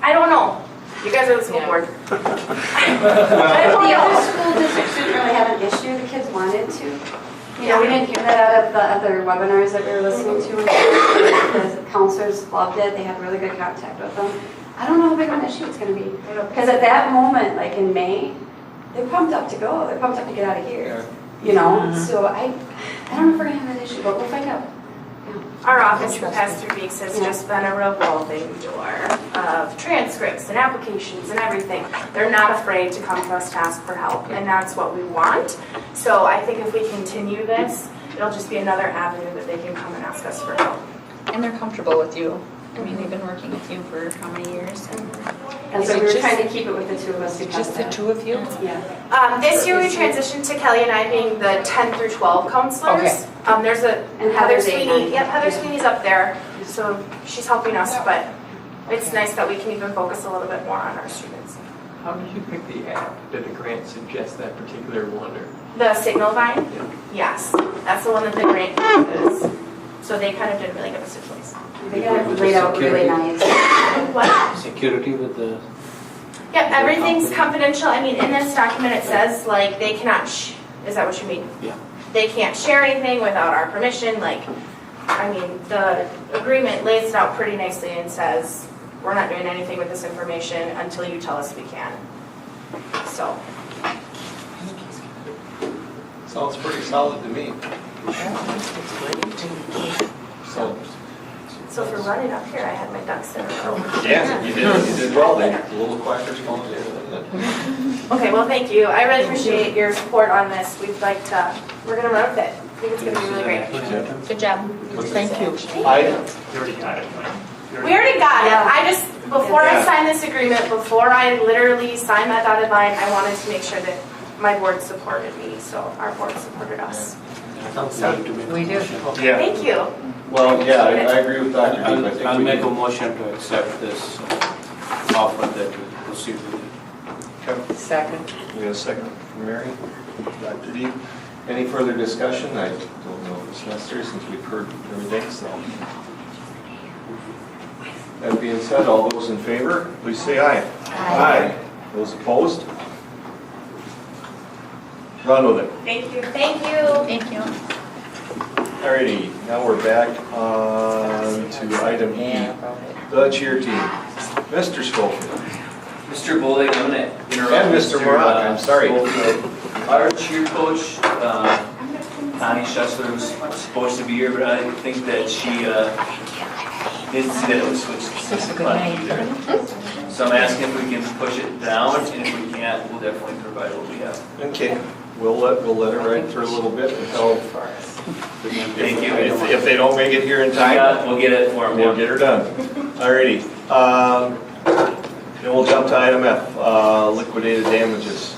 I don't know. You guys are the school board. I don't The other know. school districts didn't really have an issue, the kids wanted to. You know, we didn't hear that out of the other webinars that we were listening to. The counselors loved it, they had really good contact with them. I don't know how big of an issue it's gonna be. Because at that moment, like in May, they're pumped up to go, they're pumped up to get out of here. You know, so I don't know if we're gonna have that issue, but we'll find out. Our office the past 3 weeks has just been a revolving door of transcripts and applications and everything. They're not afraid to come to us to ask for help, and that's what we want. So I think if we continue this, it'll just be another avenue that they can come and ask us for help. And they're comfortable with you. I mean, they've been working with you for how many years? And Is so it we were just- trying to keep it with the two of us. because Just the of that. two of you? Yeah. This year we transitioned to Kelly and I being the 10 through 12 counselors. There's a And Heather Heather's Sweeney. 8-9. Yep, Heather Sweeney's up there, so she's helping us. But it's nice that we can even focus a little bit more on our students. How did you pick the app? Did the grant suggest that particular one or? The Signal Vine? Yes, that's the one that the grant uses. So they kind of didn't really give us a choice. They got it laid out really nice. What? Security with the, Yep, everything's confidential. I mean, in this document it says like they cannot, is that what you mean? yeah. They can't share anything without our permission. Like, I mean, the agreement lays it out pretty nicely and says, we're not doing anything with this information until you tell us we can. So, Sounds pretty solid to me. so for running up here, I had my ducks in a row. Yeah, you did well there. The little quackers calling you. Okay, well, thank you. I really appreciate your support on this. We're gonna run with it. I think it's gonna be really great. Good job. Thank you. Item, We already got it. I just, before I signed this agreement, before I literally signed that dotted line, I wanted to make sure that my board supported me, so our board supported us. We do. yeah, Thank you. well, yeah, I agree with Dr. Deep. I think I'll we make a can- motion to accept this offer that we proceed with it. Okay. Second. We have a second from Mary. Dr. Deep, any further discussion? I don't know if it's necessary since we've heard everything, so. That being said, all those in favor, please say aye. Aye. Those opposed? Run with it. Thank you. Thank you. Thank you. Alrighty, now we're back on to item E, the cheer team. Mr. Schofield. Mr. Bowling, I'm going to interrupt. And Mr. Marak, I'm sorry. Schofield. Our cheer coach, Connie Schussler, was supposed to be here, but I think that she didn't see that it was switched to 6 o'clock either. So I'm asking if we can push it down, and if we can't, we'll definitely provide what we have. Okay, we'll let her ride for a little bit until. Thank you. If they don't make it here in time. Yeah, we'll get it for them. We'll get her done. Alrighty. Then we'll jump to item F, liquidated damages.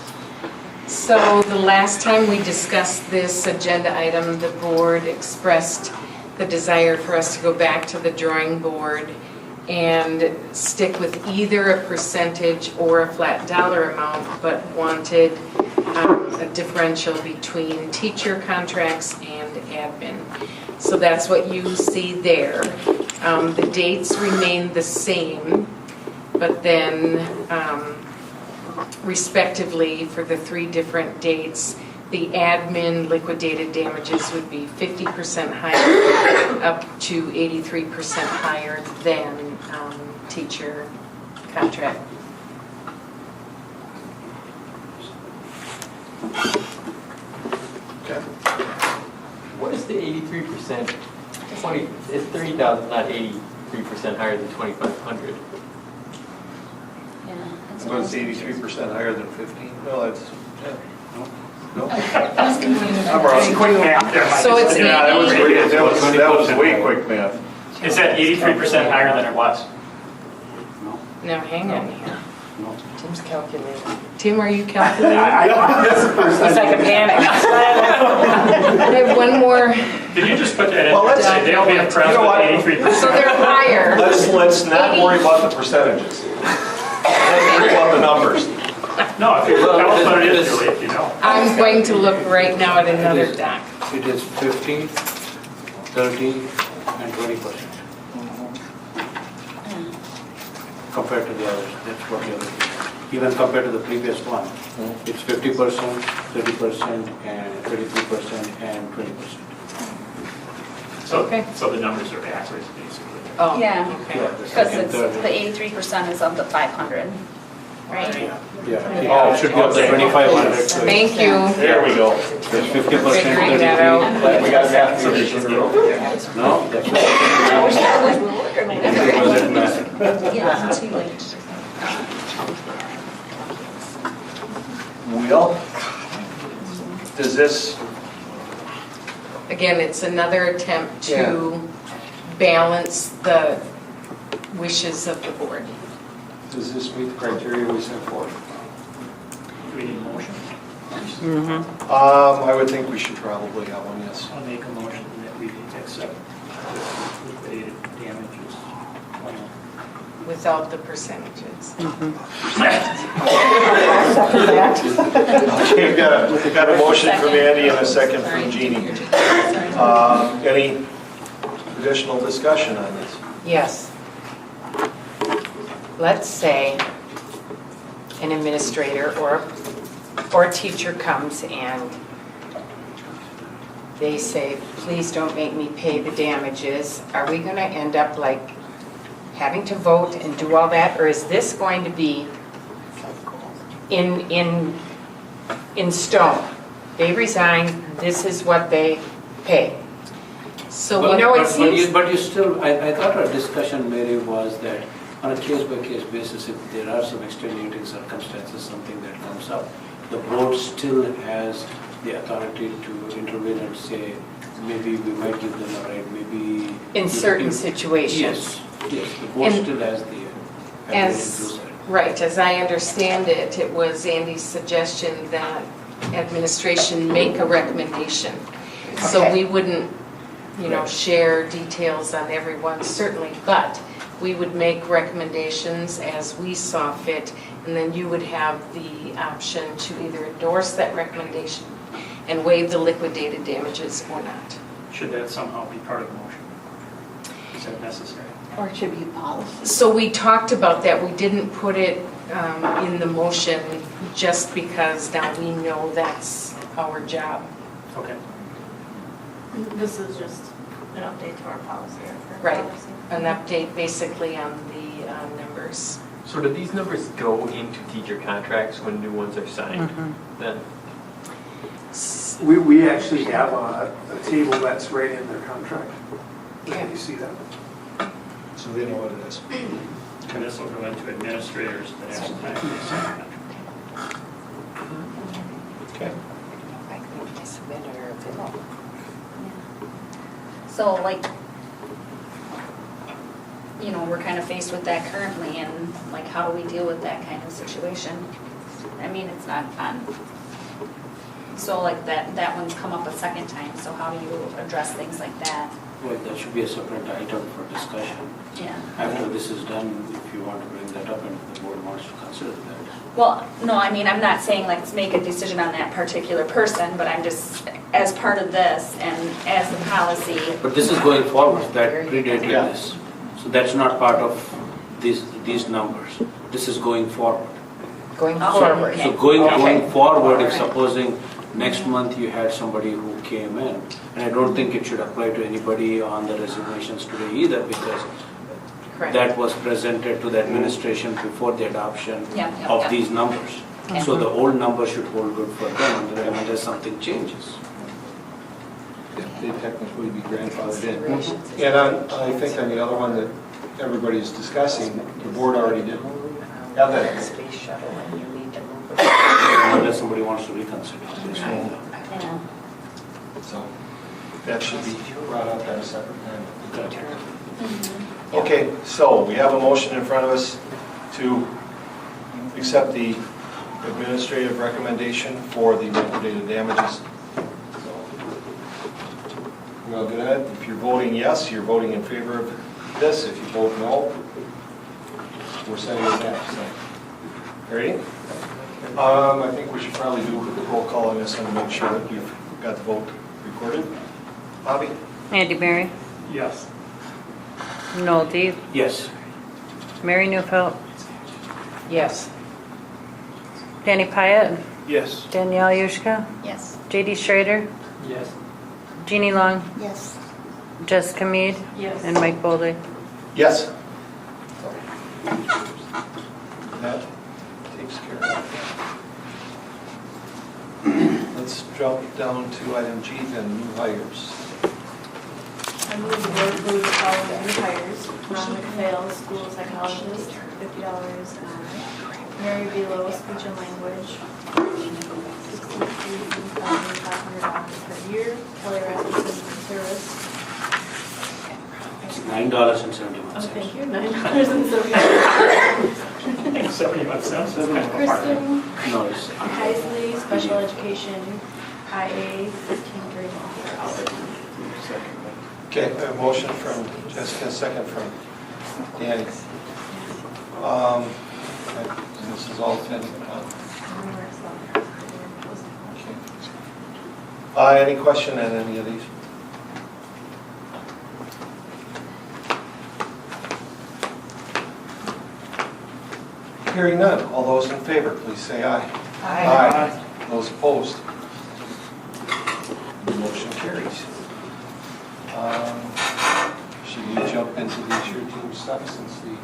So the last time we discussed this agenda item, the board expressed the desire for us to go back to the drawing board and stick with either a percentage or a flat dollar amount, but wanted a differential between teacher contracts and admin. So that's what you see there. The dates remain the same, but then respectively for the 3 different dates, the admin liquidated damages would be 50% higher up to 83% higher than teacher contract. Okay. What is the 83%? It's 30,000, not 83% higher than 2,500. I'm going to say 83% higher than 15. No, that's, yeah. No. I'm wrong. Quick math there, Mike. So it's Yeah, that was great. That was way quick math. Is that 83% higher than it was? Now, hang on here. No. Tim's calculating. Tim, are you calculating? I don't, that's the first time. It's like a panic. I have one more. Did you just put that in? Well, let's- Say They'll be impressed You know what? with 83%. So they're higher. Let's not worry about the percentages. Let's worry about the numbers. No, if you tell us what it is, Julie, if you know. I'm going to look right now at another doc. It is 15, 13, and 20%. Compared to the others, that's what the other, even compared to the previous one, it's 50%, 30%, and 33%, and 20%. So the numbers are backwards, basically. Oh, Yeah. okay. Yeah, the Because second, it's, third. the 83% is of the 500, right? Yeah, it should be up to 2,500. so Thank you. There we go. There's 50%, Figuring that out. Glad we got mathematicians in the room. No, that's Will, does this, Again, it's another attempt to balance the wishes of the board. does this meet the criteria we set forth? Do we need a motion? I would think we should probably have one, yes. I'll make a motion that we accept liquidated damages. Without the percentages. Okay, we've got a motion from Andy and a second from Jeannie. Any additional discussion on this? Yes. Let's say an administrator or a teacher comes and they say, please don't make me pay the damages. Are we going to end up like having to vote and do all that? Or is this going to be in stone? They resign, this is what they pay. So But what, know, it seems- But you still, I thought our discussion, Mary, was that on a case-by-case basis, if there are some extenuating circumstances, something that comes up, the board still has the authority to intervene and say, maybe we might give them a ride, maybe. In certain situations. Yes, the board And still has the ability to do As, that. right, as I understand it, it was Andy's suggestion that administration make a recommendation. So Okay. we wouldn't, share details on everyone, certainly, but we would make recommendations as we saw fit, and then you would have the option to either endorse that recommendation and waive the liquidated damages or not. Should that somehow be part of the motion? Is that necessary? Or it should be policy. So we talked about that, we didn't put it in the motion just because now we know that's our job. Okay. This is just an update to our policy. Right, an update basically on the numbers. So do these numbers go into teacher contracts when new ones are signed? Then, We actually have a table that's right in their contract. Can you see that? So they know what it is. And this will go into administrators that have time to sign it. Okay. So like, we're kind of faced with that currently, and like, how do we deal with that kind of situation? I mean, it's not fun. So like that one's come up a second time, so how do you address things like that? Well, that should be a separate item for discussion. Yeah. After this is done, if you want to bring that up and if the board wants to consider that. Well, no, I mean, I'm not saying like, let's make a decision on that particular person, but I'm just, as part of this and as the policy. But this is going forward, that predated Yeah. this. So that's not part of these numbers. This is going forward. Going Oh, forward. okay. So going forward, if Alright. supposing next month you had somebody who came in, and I don't think it should apply to anybody on the resignations today either, because Correct. that was presented to the administration before the adoption Yeah, yeah, of yeah. these numbers. Okay. So the old number should hold good for them unless something changes. They technically be grandfathered in. And I think on the other one that everybody's discussing, the board already did have that. Space shuttle and you need to move it. Unless somebody wants to reconsider. Yeah. So that should be brought up at a separate time. Okay, so we have a motion in front of us to accept the administrative recommendation for the liquidated damages. We all good at it? If you're voting yes, you're voting in favor of this. If you vote no, we're sending it back. So, ready? I think we should probably do a roll call on this one to make sure that we've got the vote recorded. Bobby? Andy Mary, Yes. Noel Deeb, Yes. Mary Newfelt, Yes. Danny Pyatt, Yes. Danielle Yushka, Yes. JD Schrader, Yes. Jeannie Long, Yes. Jessica Mead, Yes. and Mike Bowley. Yes. That takes care of that. Let's drop down to item G then, new hires. I move the board approve the following new hires. Ron McPhail, school psychologist, $50 an hour. Mary B. Lowe, speech and language, $63,500 per year. Kelly Rasmussen, service. $9.71. Oh, thank you, $9.70. 71 cents. That's kind of a Kristen No, it's. Heisley, special education, IA, $15.30 per hour. Okay, a motion from Jessica, a second from Danny. This is all pending. Any question on any of these? Hearing none, all those in favor, please say aye. Aye. Those opposed? Motion carries. Should we jump into the cheer team stuff since the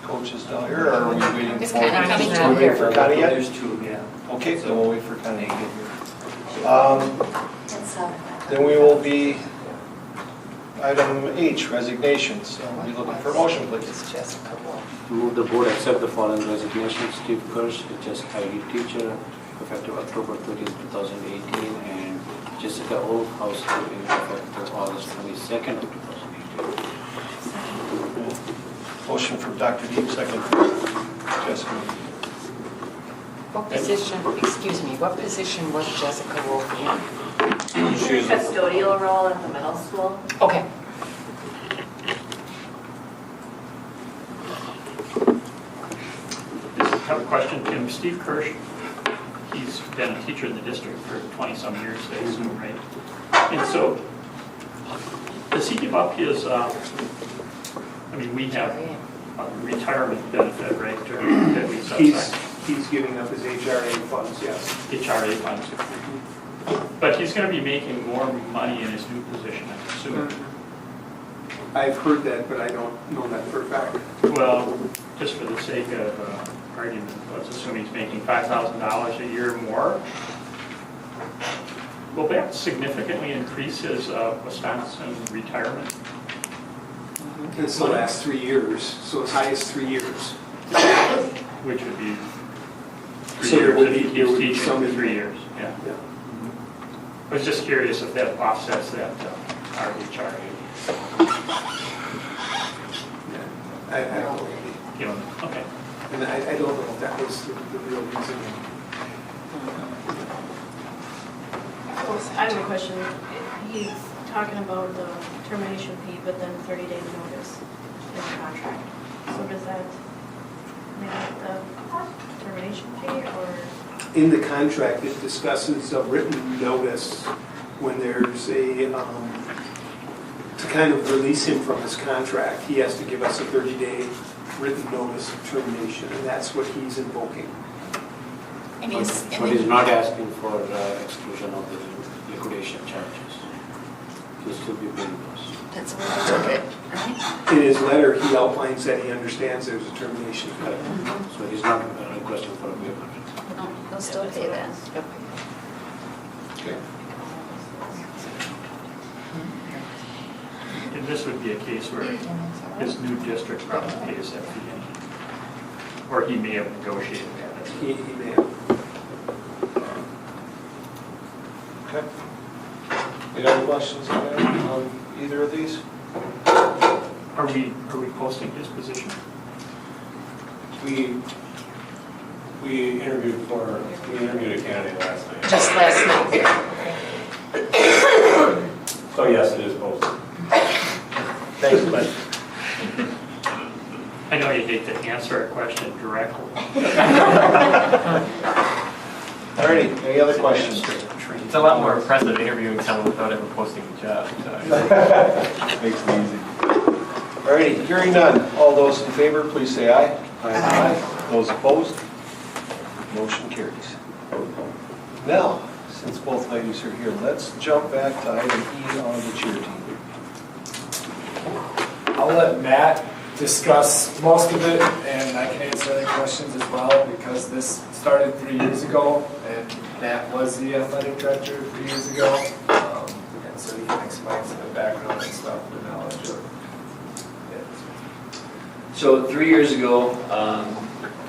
coach is down here, or are we waiting It's for? kind of coming Are we waiting for Connie yet? There's two, yeah. Okay, so we'll wait for Connie to get here. It's 7. Then we will be Item H, resignations. I'll be looking for a motion, please. Move the board accept the following resignations. Steve Kirsch, HSID teacher, effective October 30th, 2018, and Jessica O, housekeeping, effective August 22nd, 2018. Motion from Dr. Deep, second from Jessica. What position, excuse me, what position was Jessica Wolf in? Custodial role at the middle school. Okay. I have a question, Tim. Steve Kirsch, he's been a teacher in the district for 20-some years, I assume, right? And so, does he give up his, I mean, we have a retirement benefit, right, that we subsidize? He's giving up his HRA funds, yes. HRA funds. But he's going to be making more money in his new position, I assume. I've heard that, but I don't know that for a fact. Well, just for the sake of argument, let's assume he's making $5,000 a year more. Will that significantly increase his Wisconsin retirement? It's the last 3 years, so as high as 3 years. Which would be 3 So there years would if be- he there would be keeps teaching some for in 3 there. years, yeah. Yeah. I was just curious if that offsets that RHRA. I don't know. You know, okay. And I don't know if that was the real reason. I have a question. He's talking about the termination fee, but then 30 days notice in the contract. So does that make the termination fee or? In the contract, it discusses a written notice when there's a, to kind of release him from his contract, he has to give us a 30-day written notice of termination, and that's what he's invoking. And But he's not asking for exclusion of the liquidation charges. He'll still be paying us. That's what I took it, right? In his letter, he outlines that he understands there's a termination fee. So he's not requesting for a waiver. No, they'll still pay that. Okay. And this would be a case where his new district probably pays that fee anyway. Or he may have negotiated that. He may have. Okay. Any other questions on either of these? Are we posting his position? We interviewed a candidate last night. Just last night. So yes, it is posted. Thanks, Glenn. I know you hate to answer a question directly. All right, any other questions? It's a lot more impressive interviewing someone without ever posting the job. Makes it easy. All right, hearing none. All those in favor, please say aye. Aye. Those opposed? Motion carries. Now, since both ladies are here, let's jump back to item E on the cheer team. I'll let Matt discuss most of it, and I can answer any questions as well, because this started 3 years ago, and Matt was the athletic director 3 years ago, and so he can explain some of the background and stuff, the knowledge of it. So 3 years ago,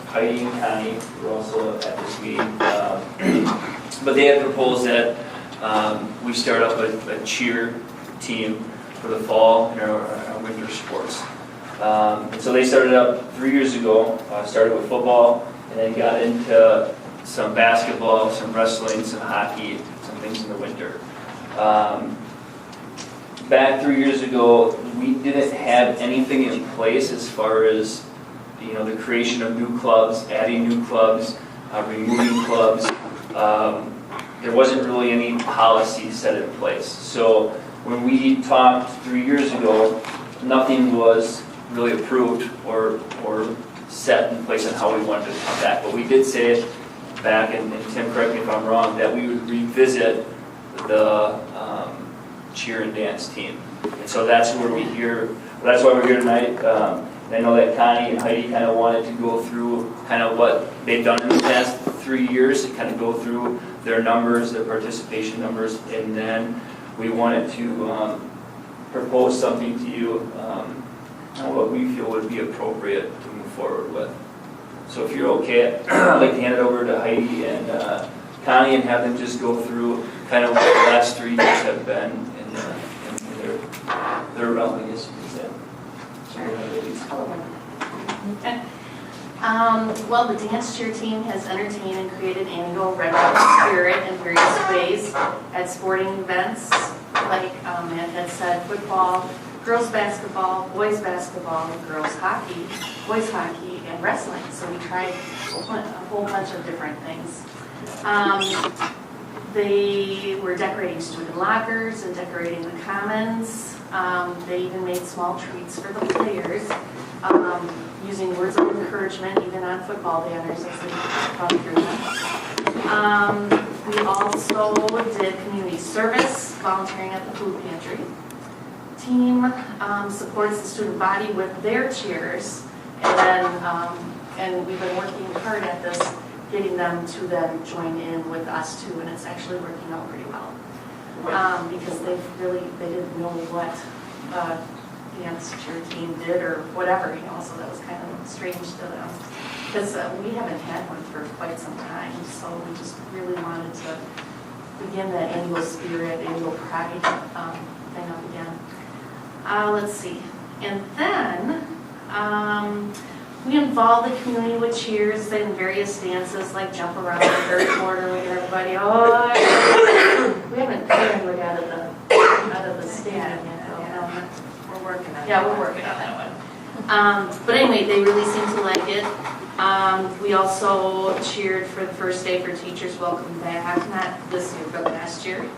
Heidi and Connie were also at this meeting, but they had proposed that we start up a cheer team for the fall and our winter sports. And so they started up 3 years ago, started with football, and then got into some basketball, some wrestling, some hockey, some things in the winter. Back 3 years ago, we didn't have anything in place as far as, you know, the creation of new clubs, adding new clubs, removing clubs. There wasn't really any policy set in place. So when we talked 3 years ago, nothing was really approved or set in place on how we wanted to come back. But we did say back, and Tim, correct me if I'm wrong, that we would revisit the cheer and dance team. And so that's where that's why we're here tonight. And I know that Connie and Heidi kind of wanted to go through kind of what they've done in the past 3 years, and kind of go through their numbers, their participation numbers, and then we wanted to propose something to you on what we feel would be appropriate to move forward with. So if you're okay, I'd like to hand it over to Heidi and Connie and have them just go through kind of what the last 3 years have been in their realm, I guess you could say. So we're gonna release. Okay. Well, the dance cheer team has entertained and created annual Red Rock spirit in various ways at sporting events, like Matt had said, football, girls basketball, boys basketball, girls hockey, boys hockey, and wrestling. So we tried a whole bunch of different things. They were decorating student lockers and decorating the commons. They even made small treats for the players, using words of encouragement even on football banners as they run through them. We also did community service, volunteering at the food pantry. Team supports the student body with their cheers, and then and we've been working hard at this, getting them to then join in with us too, and it's actually working out pretty well. Because they didn't know what dance cheer team did or whatever, so that was kind of strange to them. Because we haven't had one for quite some time, so we just really wanted to begin that annual spirit, annual pride thing up again. Let's see. And then we involve the community with cheers and various dances like jump around the third quarter, we get everybody, we haven't got anybody out of the stand yet. We're working on it. Yeah, we're working on that one. But anyway, they really seem to like it. We also cheered for the first day for Teachers Welcome Back, not this year, but last year.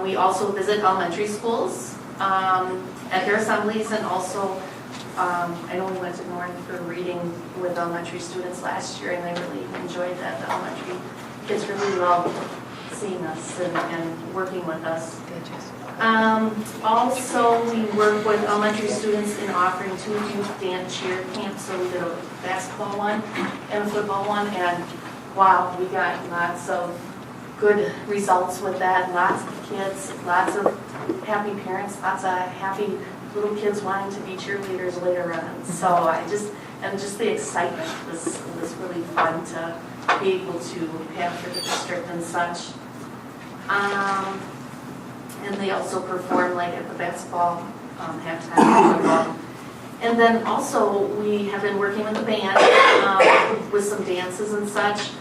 We also visit elementary schools at their assemblies, and also I know we went to North for reading with elementary students last year, and they really enjoyed that. The elementary kids really loved seeing us and working with us. Also, we work with elementary students in offering 2 youth dance cheer camps. So we did a basketball one and a football one, and wow, we got lots of good results with that. Lots of kids, lots of happy parents, lots of happy little kids wanting to be cheerleaders later on. So just the excitement was really fun to be able to have for the district and such. And they also perform like at the basketball halftime football. And then also we have been working with the band with some dances and such,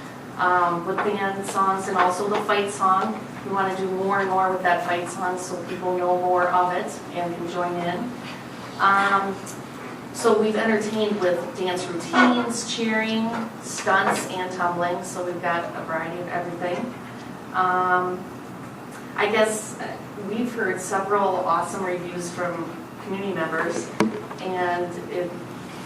with band songs and also the fight song. We want to do more and more with that fight song so people know more of it and can join in. So we've entertained with dance routines, cheering, stunts, and tumbling. So we've got a variety of everything. I guess we've heard several awesome reviews from community members, and it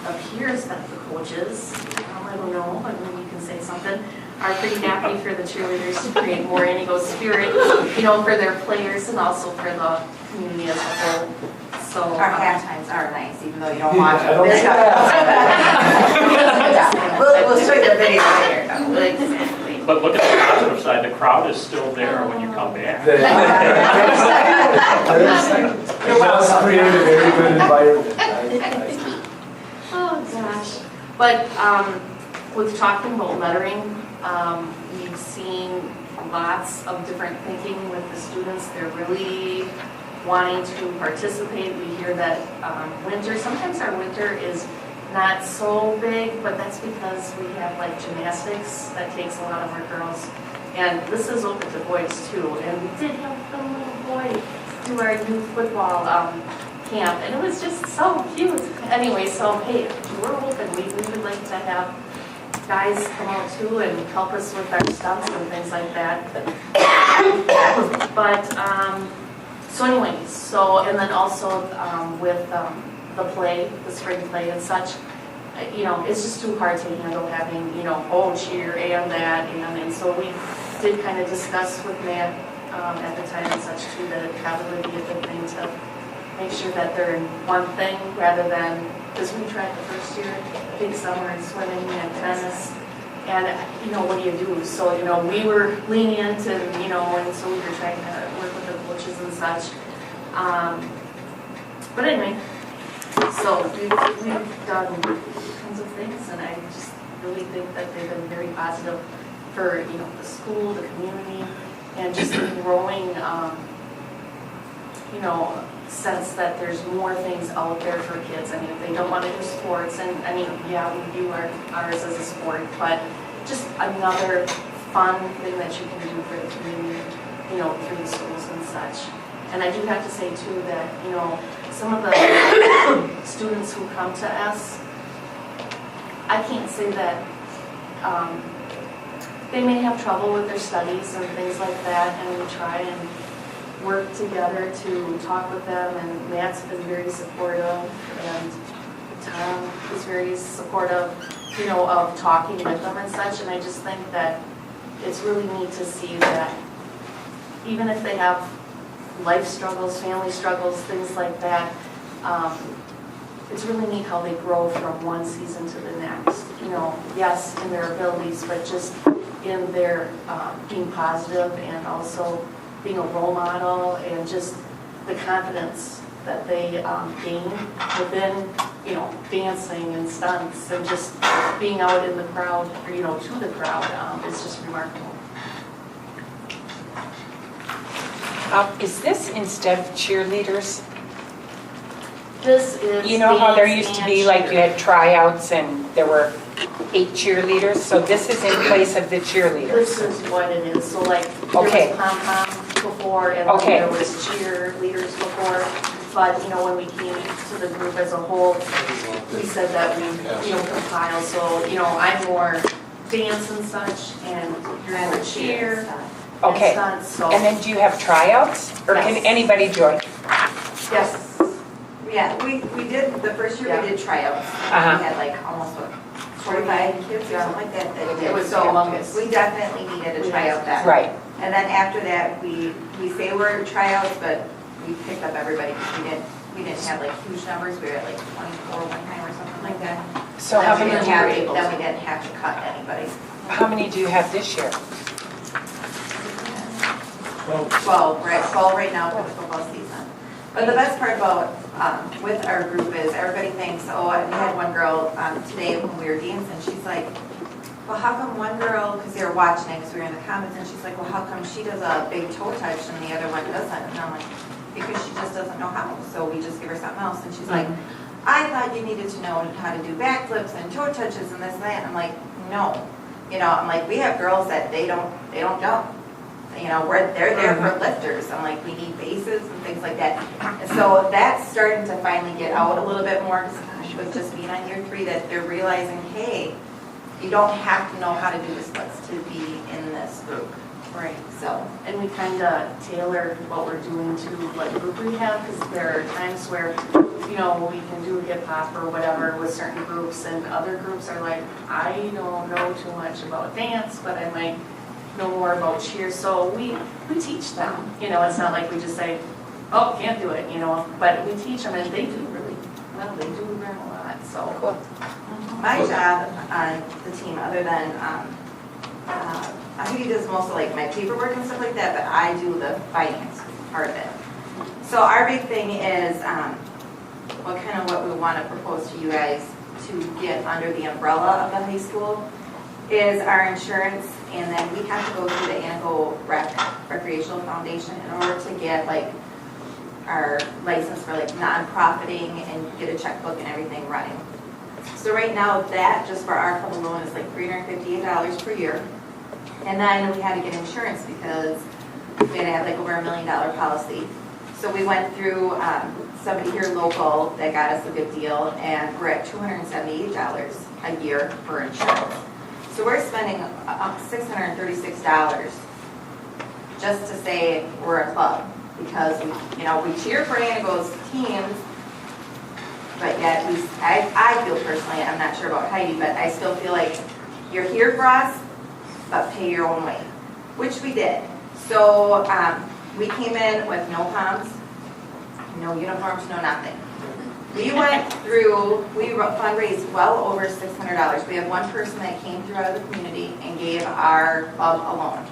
appears that the coaches, I don't know, but maybe you can say something, are pretty happy for the cheerleaders to create more Indigo spirit, for their players and also for the community as a whole. So our halftimes are nice, even though you don't watch them. We'll show you the video later. Exactly. But look at the positive side, the crowd is still there when you come back. It does create a very good environment. Oh gosh. But with talking about lettering, we've seen lots of different thinking with the students. They're really wanting to participate. We hear that sometimes our winter is not so big, but that's because we have like gymnastics that takes a lot of our girls. And this is open to boys too. And we did have a little boy do our youth football camp, and it was just so cute. Anyway, so hey, we're open. We would like to have guys come out too and help us with our stunts and things like that. But so anyway, and then also with the play, the spring play and such, it's just too hard to handle having, cheer and that, and so we did kind of discuss with Matt at the time and such too, that it probably would be a good thing to make sure that they're in one thing rather than, because we tried the first year, big summer and swimming and tennis, and what do you do? So, we were lenient and, and so we were trying to work with the coaches and such. But anyway, so we've done tons of things, and I just really think that they've been very positive for, you know, the school, the community, and just the growing, you know, sense that there's more things out there for kids. I mean, if they don't want to do sports, and I mean, yeah, we view ours as a sport, but just another fun thing that you can do for the community, you know, through the schools and such. And I do have to say too that, you know, some of the students who come to us, I can't say that they may have trouble with their studies and things like that, and we try and work together to talk with them, and Matt's been very supportive, and Tom is very supportive, you know, of talking with them and such, and I just think that it's really neat to see that even if they have life struggles, family struggles, things like that, it's really neat how they grow from one season to the next. You know, yes, in their abilities, but just in their being positive, and also being a role model, and just the confidence that they gain within, you know, dancing and stunts, and just being out in the crowd, or, you know, to the crowd, is just remarkable. Is this instead of cheerleaders? This is. You know how there dance used to and be, like, you cheer. had tryouts and there were 8 cheerleaders, so this is in place of the cheerleaders? This is what it is, so like, Okay. there was pom-pom before, and Okay. then there was cheerleaders before, but, you know, when we came to the group as a whole, we said that we, you know, compile, so, you know, I'm more dance and such, and you're more cheer. Okay, and stunts, so. and then do you have tryouts, or can Yes. anybody join? Yes. Yeah, we did, the first year we did tryouts. Uh-huh. We had like almost, what, 45 kids or something like that that did. It was So humongous. we definitely needed a tryout then. Right. And then after that, we say we're tryouts, but we picked up everybody because we didn't have like huge numbers. We were at like 24 one time or something like that. So And how then we many didn't do you have- able Then to- we didn't have to cut anybody. How many do you have this year? 12, we're at 12 right now for the football season. But the best part about with our group is everybody thinks, oh, we had one girl today when we were dancing, she's like, well, how come one girl, because they were watching it, because we were in the comments, and she's like, well, how come she does a big toe touch and the other one doesn't? And I'm like, because she just doesn't know how, so we just give her something else. And she's like, I thought you needed to know how to do backflips and toe touches and this and that. And I'm like, no. You know, I'm like, we have girls that they don't jump. You know, they're there for lifters. I'm like, we need bases and things like that. And so that's starting to finally get out a little bit more, gosh, with just being on year 3, that they're realizing, hey, you don't have to know how to do the splits to be in this group. Right, so, and we kind of tailor what we're doing to what group we have, because there are times where, you know, we can do hip hop or whatever with certain groups, and other groups are like, I don't know too much about dance, but I might know more about cheer, so we teach them. You know, it's not like we just say, oh, can't do it, you know, but we teach them, and they do really well, they do learn a lot, so. Cool. My job on the team, other than, I think he does most of like my paperwork and stuff like that, but I do the finance part of it. So our big thing is what we want to propose to you guys to get under the umbrella of the high school is our insurance, and then we have to go through the Anaco Recreational Foundation in order to get like our license for like non-profiting and get a checkbook and everything running. So right now that just for our club alone is like $358 per year. And then we had to get insurance because we had to have like over $1 million policy. So we went through somebody here local that got us a good deal, and we're at $278 a year for insurance. So we're spending $636 just to say we're a club, because we cheer for Anaco's teams, but yet I feel personally, I'm not sure about Heidi, but I still feel like you're here for us, but pay your own way, which we did. So we came in with no poms, no uniforms, no nothing. We went through, we fundraised well over $600. We have one person that came through out of the community and gave our club a loan,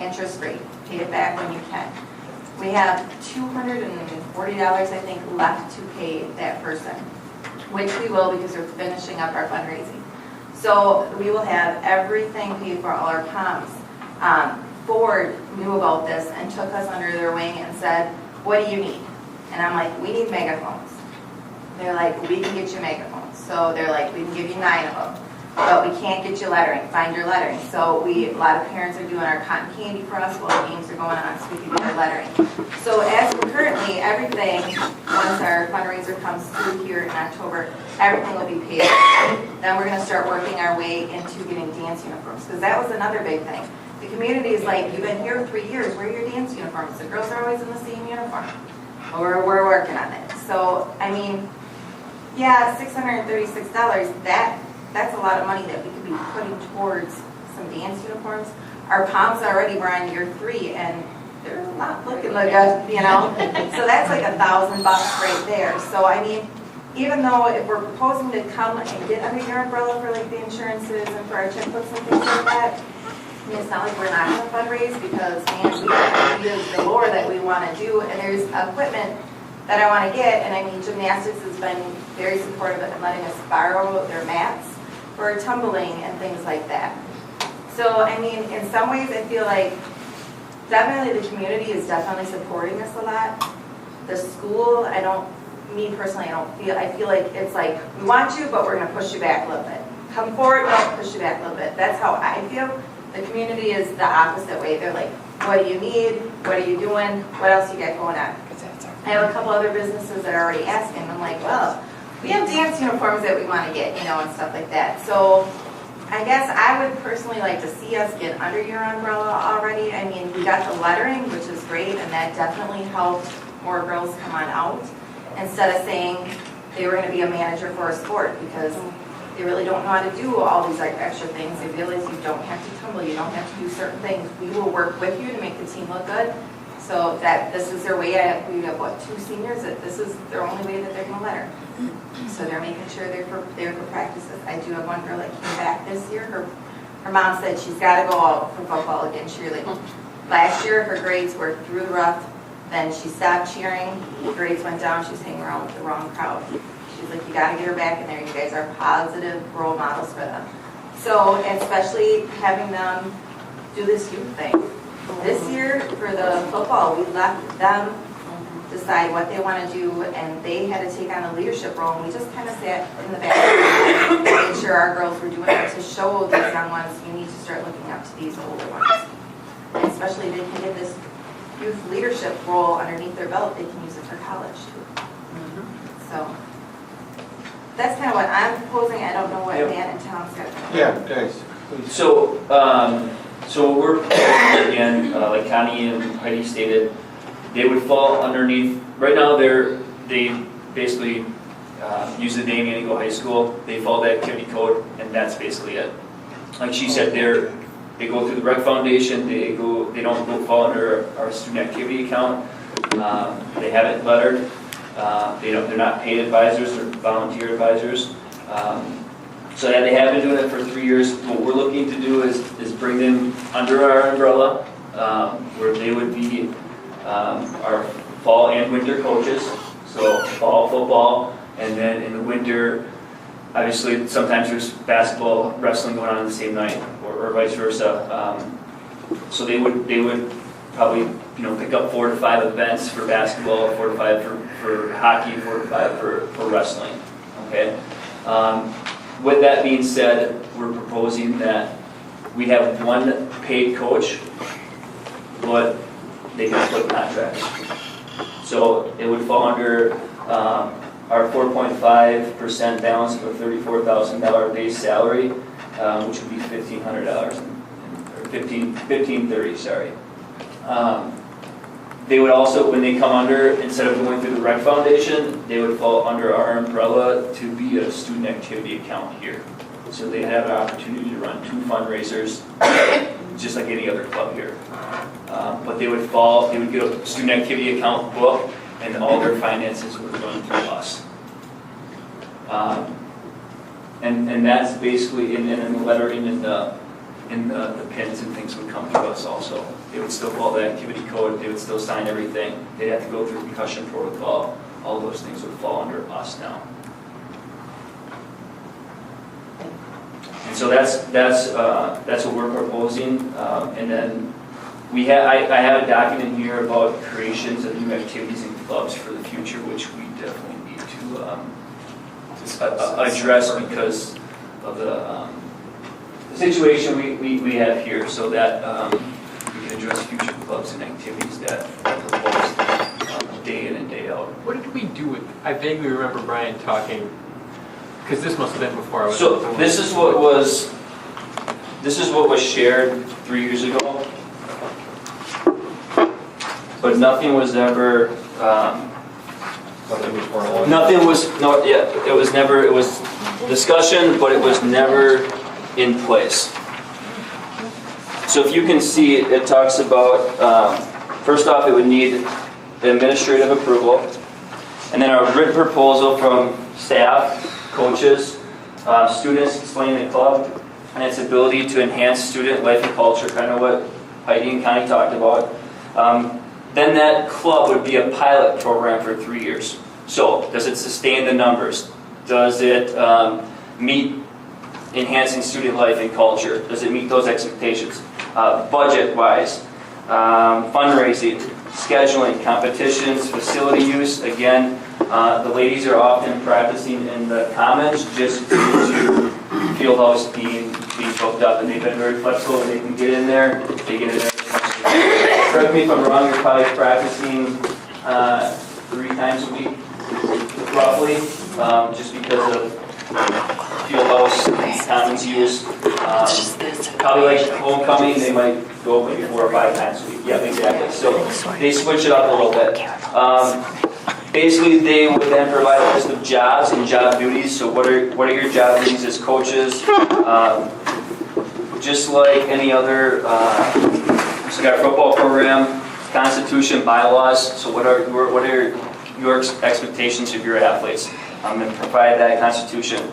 interest free, paid it back when you can. We have $240, I think, left to pay that person, which we will because we're finishing up our fundraising. So we will have everything paid for, all our comps. Ford knew about this and took us under their wing and said, what do you need? And I'm like, we need megaphones. They're like, we can get you megaphones. So they're like, we can give you 9 of them. But we can't get you lettering, find your lettering. So a lot of parents are doing our cotton candy for us while the games are going on so we can get our lettering. So as for currently, everything, once our fundraiser comes through here in October, everything will be paid. Then we're going to start working our way into getting dance uniforms, because that was another big thing. The community is like, you've been here 3 years, where are your dance uniforms? The girls are always in the same uniform. We're working on it. So, I mean, yeah, $636, that's a lot of money that we could be putting towards some dance uniforms. Our poms already were on year 3, and they're not looking like us, you know? So that's like $1,000 right there. So, I mean, even though if we're proposing to come and get under your umbrella for like the insurances and for our checkbooks and things like that, I mean, it's not like we're not going to fundraise, because, man, we have ideas galore that we want to do, and there's equipment that I want to get, and I mean, gymnastics has been very supportive of letting us borrow their mats for tumbling and things like that. So, I mean, in some ways, I feel like definitely the community is definitely supporting us a lot. The school, me personally, I feel like it's like, we want you, but we're going to push you back a little bit. Come forward, no, push you back a little bit. That's how I feel. The community is the opposite way. They're like, what do you need? What are you doing? What else you got going on? I have a couple other businesses that are already asking. I'm like, well, we have dance uniforms that we want to get, you know, and stuff like that. So I guess I would personally like to see us get under your umbrella already. I mean, we got the lettering, which is great, and that definitely helped more girls come on out, instead of saying they were going to be a manager for a sport, because they really don't know how to do all these like extra things. They realize you don't have to tumble, you don't have to do certain things. We will work with you to make the team look good. So that this is their way. We have, what, 2 seniors? That this is their only way that they're going to letter. So they're making sure they're for practices. I do have one girl that came back this year. Her mom said she's got to go out for football again. She really, last year her grades were through the roof. Then she stopped cheering. Grades went down. She's hanging around with the wrong crowd. She's like, you got to get her back in there. You guys are positive role models for them. So, and especially having them do this youth thing. This year, for the football, we left them decide what they want to do, and they had to take on a leadership role, and we just kind of sat in the back and made sure our girls were doing it to show these young ones, you need to start looking up to these older ones. And especially they can get this youth leadership role underneath their belt, they can use it for college too. So that's kind of what I'm proposing. I don't know what Matt and Tom's got. Yeah, guys, please. So we're proposing again, like Connie and Heidi stated, they would fall underneath. Right now, they basically use the name Antigo High School. They follow the activity code, and that's basically it. Like she said, they go through the Rec Foundation. They don't fall under our student activity account. They haven't lettered. They're not paid advisors or volunteer advisors. So yeah, they have been doing it for 3 years. What we're looking to do is bring them under our umbrella, where they would be our fall and winter coaches. So fall football, and then in the winter, obviously sometimes there's basketball, wrestling going on the same night, or vice versa. So they would probably pick up 4 to 5 events for basketball, 4 to 5 for hockey, 4 to 5 for wrestling. Okay. With that being said, we're proposing that we have one paid coach, but they can split contracts. So it would fall under our 4.5% balance of a $34,000 base salary, which would be $1,500, or $1,530, sorry. They would also, when they come under, instead of going through the Rec Foundation, they would fall under our umbrella to be a student activity account here. So they'd have an opportunity to run 2 fundraisers, just like any other club here. But they would get a student activity account book, and all their finances would run through us. And that's basically in the lettering and the and the pins and things would come through us also. They would still follow the activity code, they would still sign everything, they'd have to go through concussion protocol, all those things would fall under us now. And so that's what we're proposing, and then I have a document here about creations of new activities and clubs for the future, which we definitely need to address because of the situation we have here, so that we can address future clubs and activities that are proposed day in and day out. What did we do with, I vaguely remember Brian talking, because this must have been before I was. So this is what was shared 3 years ago, but nothing was ever. Nothing was it was discussion, but it was never in place. So if you can see, it talks about, first off, it would need administrative approval, and then a written proposal from staff, coaches, students explaining the club and its ability to enhance student life and culture, kind of what Heidi and Connie talked about. Then that club would be a pilot program for 3 years. So does it sustain the numbers? Does it meet enhancing student life and culture? Does it meet those expectations? Budget-wise, fundraising, scheduling, competitions, facility use. Again, the ladies are often practicing in the commons just due to field house being booked up, and they've been very flexible. They can get in there, they get in there. Correct me if I'm wrong, you're probably practicing 3 times a week, roughly, just because of field house, commons use. Probably like homecoming, they might go maybe 4 or 5 times a week. Yeah, exactly. So they switch it up a little bit. Basically, they would then provide a list of jobs and job duties. So what are your job duties as coaches? Just like any other, so got a football program, constitution, bylaws. So what are your expectations of your athletes? And provide that constitution.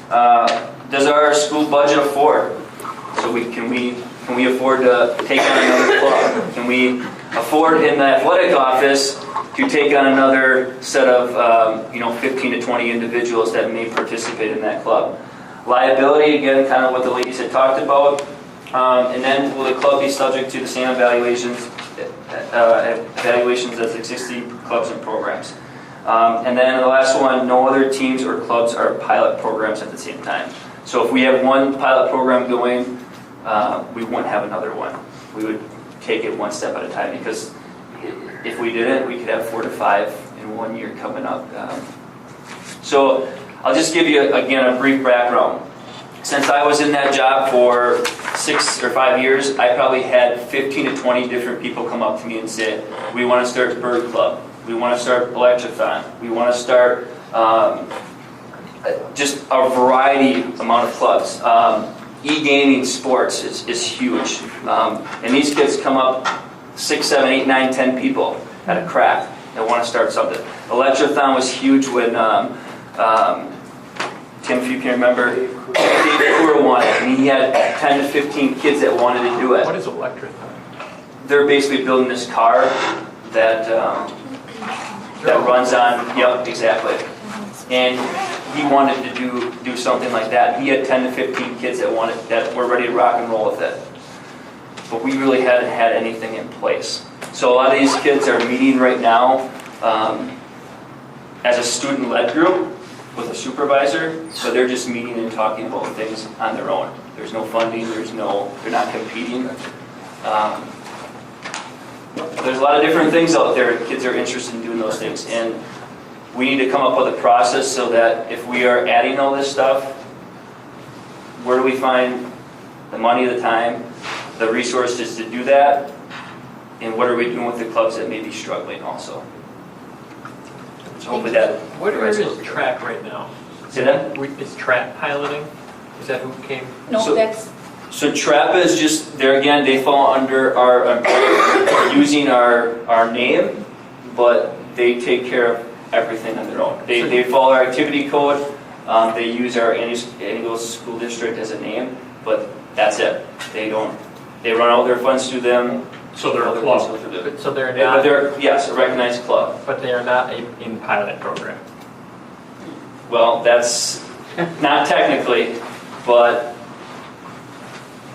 Does our school budget afford? So can we afford to take on another club? Can we afford in the athletic office to take on another set of 15 to 20 individuals that may participate in that club? Liability, again, kind of what the ladies had talked about. And then will the club be subject to the same evaluations as existing clubs and programs? And then the last one, no other teams or clubs are pilot programs at the same time. So if we have one pilot program going, we wouldn't have another one. We would take it one step at a time, because if we didn't, we could have 4 to 5 in 1 year coming up. So I'll just give you, again, a brief background. Since I was in that job for 6 or 5 years, I probably had 15 to 20 different people come up to me and say, we want to start Bird Club. We want to start Electrothon. We want to start just a variety amount of clubs. E-gaming sports is huge. And these kids come up 6, 7, 8, 9, 10 people at a crack that want to start something. Electrothon was huge when, Tim, if you can remember, Dave Kura wanted it, and he had 10 to 15 kids that wanted to do it. What is Electrothon? They're basically building this car that runs on, yep, exactly. And he wanted to do something like that. He had 10 to 15 kids that were ready to rock and roll with it. But we really hadn't had anything in place. So a lot of these kids are meeting right now as a student-led group with a supervisor, so they're just meeting and talking about things on their own. There's no funding, they're not competing. There's a lot of different things out there. Kids are interested in doing those things, and we need to come up with a process so that if we are adding all this stuff, where do we find the money, the time, the resources to do that, and what are we doing with the clubs that may be struggling also? So hopefully that. Where is track right now? Say that? Is track piloting? Is that who came? No, that's. So TRAPA is just, there again, they fall under using our name, but they take care of everything on their own. They follow our activity code, they use our Annual School District as a name, but That's it. They run all their funds through them. So they're a Other club. funds go through them. So they're But not, they're, yes, a recognized club. but they are not in pilot program. Well, that's not technically, but,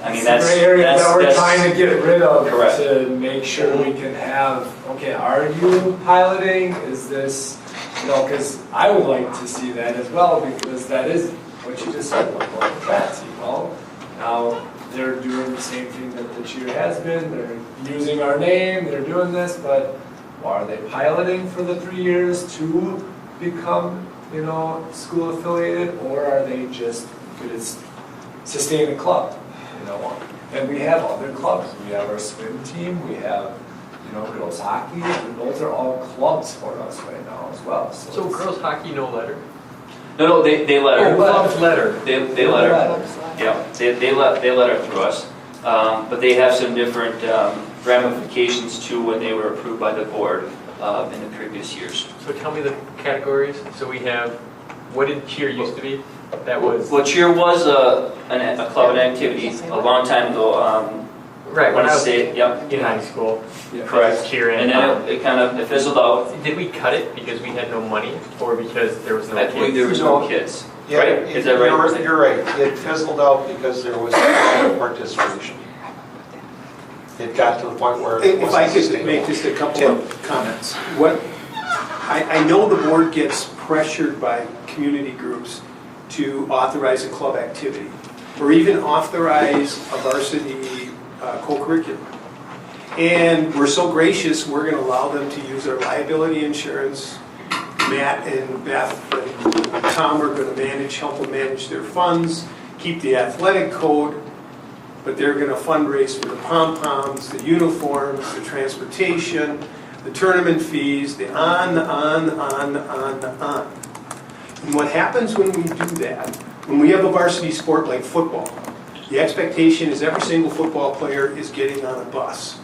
I mean, that's. It's a gray area that we're that's- trying to get rid of Correct. to make sure we can have, okay, are you piloting? Is this, because I would like to see that as well, because that is what you just said, like going to Patsy. Well, now they're doing the same thing that the cheer has been. They're using our name, they're doing this, but are they piloting for the 3 years to become, school affiliated, or are they just going to sustain a club? And we have other clubs. We have our swim team. We have, girls hockey. And those are all clubs for us right now as well. So girls hockey, no letter? No, they let her. Club's letter. They let her. Yeah, they let her through us. But they have some different ramifications too when they were approved by the board in the previous years. So tell me the categories. So we have, what did cheer used to be? That was. Well, cheer was a club and activity a long time ago. Right, when I was yep. in high school. Correct. Cheer And then it kind of fizzled out. Did we cut it because we had no money, or because there was no I kids? believe there was no kids. Yeah, Right? Is that right? You're right. It fizzled out because there was no participation. It got to the point where it If wasn't I could sustainable. make just a couple of comments. I know the board gets pressured by community groups to authorize a club activity, or even authorize a varsity co-curriculum. And we're so gracious, we're going to allow them to use our liability insurance. Matt and Beth and Tom are going to help them manage their funds, keep the athletic code, but they're going to fundraise for the pom-poms, the uniforms, the transportation, the tournament fees, the on. And what happens when we do that, when we have a varsity sport like football, the expectation is every single football player is getting on a bus.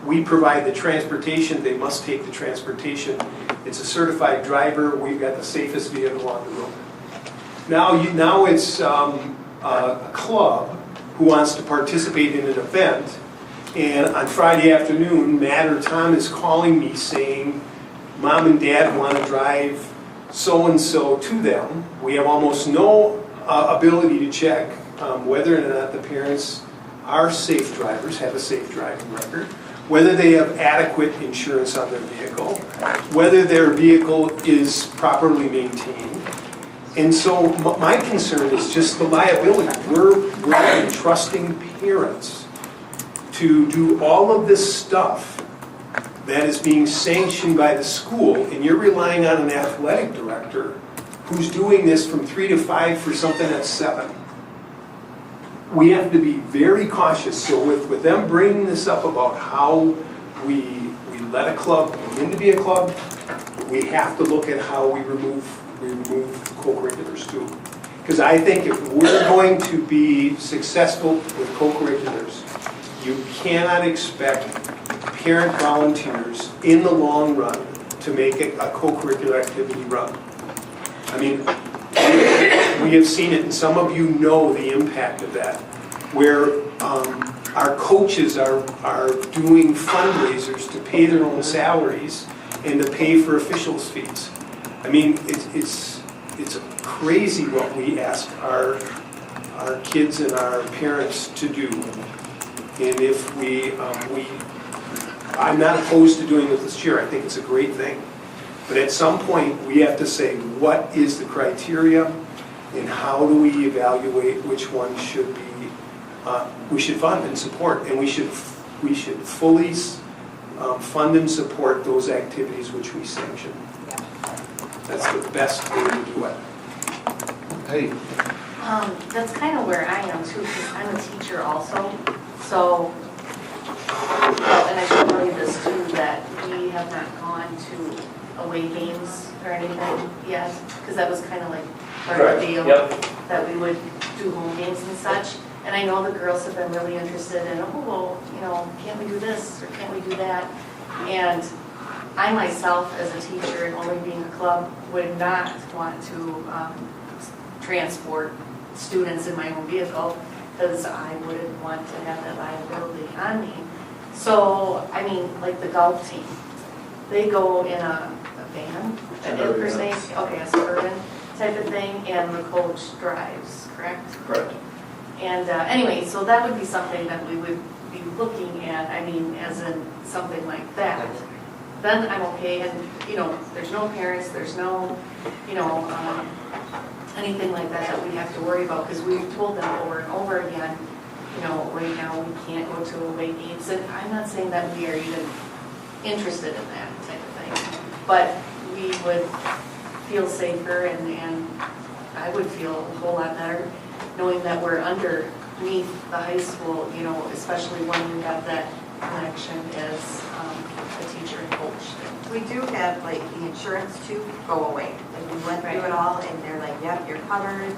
We provide the transportation, they must take the transportation. It's a certified driver, we've got the safest vehicle on the road. Now it's a club who wants to participate in an event, and on Friday afternoon, Matt or Tom is calling me saying, Mom and Dad want to drive so-and-so to them. We have almost no ability to check whether or not the parents are safe drivers, have a safe driving record, whether they have adequate insurance on their vehicle, whether their vehicle is properly maintained. And so my concern is just the liability. We're entrusting parents to do all of this stuff that is being sanctioned by the school, and you're relying on an athletic director who's doing this from 3 to 5 for something that's 7. We have to be very cautious. So with them bringing this up about how we let a club begin to be a club, we have to look at how we remove co-curriculars too. Because I think if we're going to be successful with co-curriculars, you cannot expect parent volunteers in the long run to make a co-curricular activity run. I mean, we have seen it, and some of you know the impact of that, where our coaches are doing fundraisers to pay their own salaries and to pay for officials' fees. I mean, it's crazy what we ask our kids and our parents to do. And if I'm not opposed to doing it this year. I think it's a great thing. But at some point, we have to say, what is the criteria, and how do we evaluate which one should be, we should fund and support, and we should fully fund and support those activities which we sanction. That's the best way to do it. Hey. That's kind of where I am too, because I'm a teacher also. So, and I should tell you this too, that we have not gone to away games or anything yet, because that was kind of like part of the deal, that we would do home games and such. And I know the girls have been really interested in, oh, well, you know, can't we do this or can't we do that? And I myself, as a teacher and only being a club, would not want to transport students in my own vehicle. because I wouldn't want to have that liability on me. So, I mean, like the golf team, they go in a van, an impersonation, okay, a suburban type of thing, and the coach drives, correct? Correct. And anyway, so that would be something that we would be looking at, I mean, as in something like that. Then I'm okay, and, you know, there's no parents, there's no, you know, anything like that that we have to worry about, because we've told them over and over again, you know, right now we can't go to away games, and I'm not saying that we are even interested in that type of thing, but we would feel safer, and I would feel a whole lot better knowing that we're underneath the high school, you know, especially when we have that connection as a teacher and coach. We do have like the insurance to go away. Like we went through it all and they're like, yep, you're covered.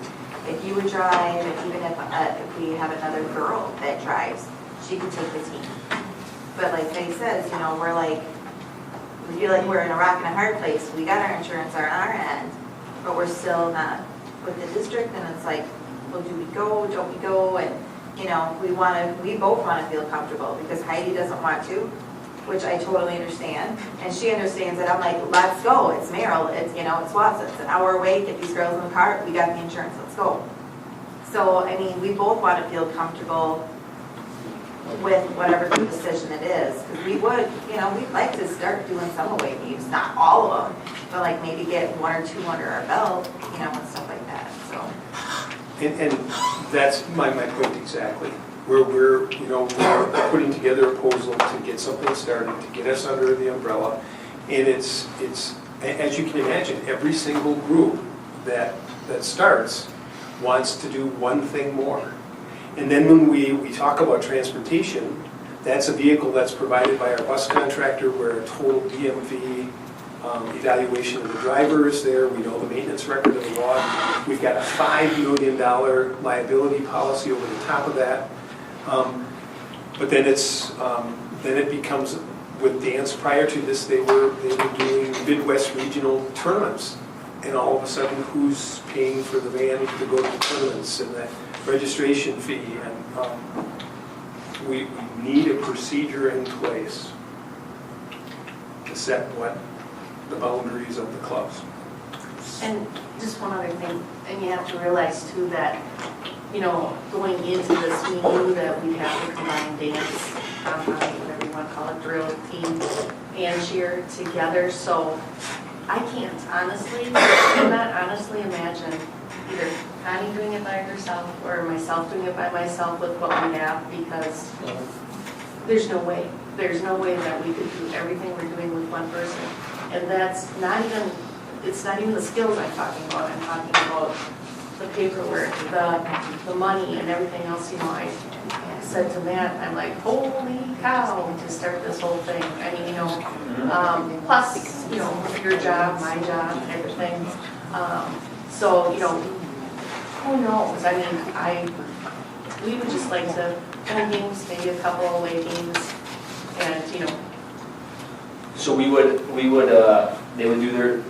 If you would drive, and even if we have another girl that drives, she can take the team. But like Faye says, you know, we're like, we feel like we're in a rock and a hard place. We got our insurance on our end, but we're still not with the district, and it's like, well, do we go, don't we go? And, you know, we both want to feel comfortable, because Heidi doesn't want to, which I totally understand. And she understands that I'm like, let's go. It's Merrill, it's, you know, it's Watson. It's an hour away, get these girls in the car, we got the insurance, let's go. So, I mean, we both want to feel comfortable with whatever the decision it is. Because we would, you know, we'd like to start doing some away games, not all of them, but like maybe get one or two under our belt, you know, and stuff like that, so. And that's my point exactly. We're you know, we're putting together a proposal to get something started, to get us under the umbrella. And it's as you can imagine, every single group that starts wants to do one thing more. And then when we talk about transportation, that's a vehicle that's provided by our bus contractor, where a total DMV evaluation of the driver is there. We know the maintenance record of the log. We've got a $5 million liability policy over the top of that. But then then it becomes, with dance prior to this, they were doing Midwest regional tournaments, and all of a sudden, who's paying for the van to go to the tournaments, and the registration fee, and we need a procedure in place to set what the boundaries of the clubs. And just one other thing, and you have to realize too that, you know, going into this, we knew that we have to combine dance, whatever you want to call it, drill, team, and cheer together. So I can't cannot honestly imagine either Connie doing it by herself or myself doing it by myself with what we have, because there's no way. There's no way that we could do everything we're doing with one person. And that's not even, it's not even the skills I'm talking about. I'm talking about the paperwork, the money, and everything else. You know, I said to Matt, I'm like, holy cow, to start this whole thing. I mean, you know, plus, you know, your job, my job, type of thing. So, you know, who knows? I mean, we would just like to home games, maybe a couple away games, and, you know. So they would do their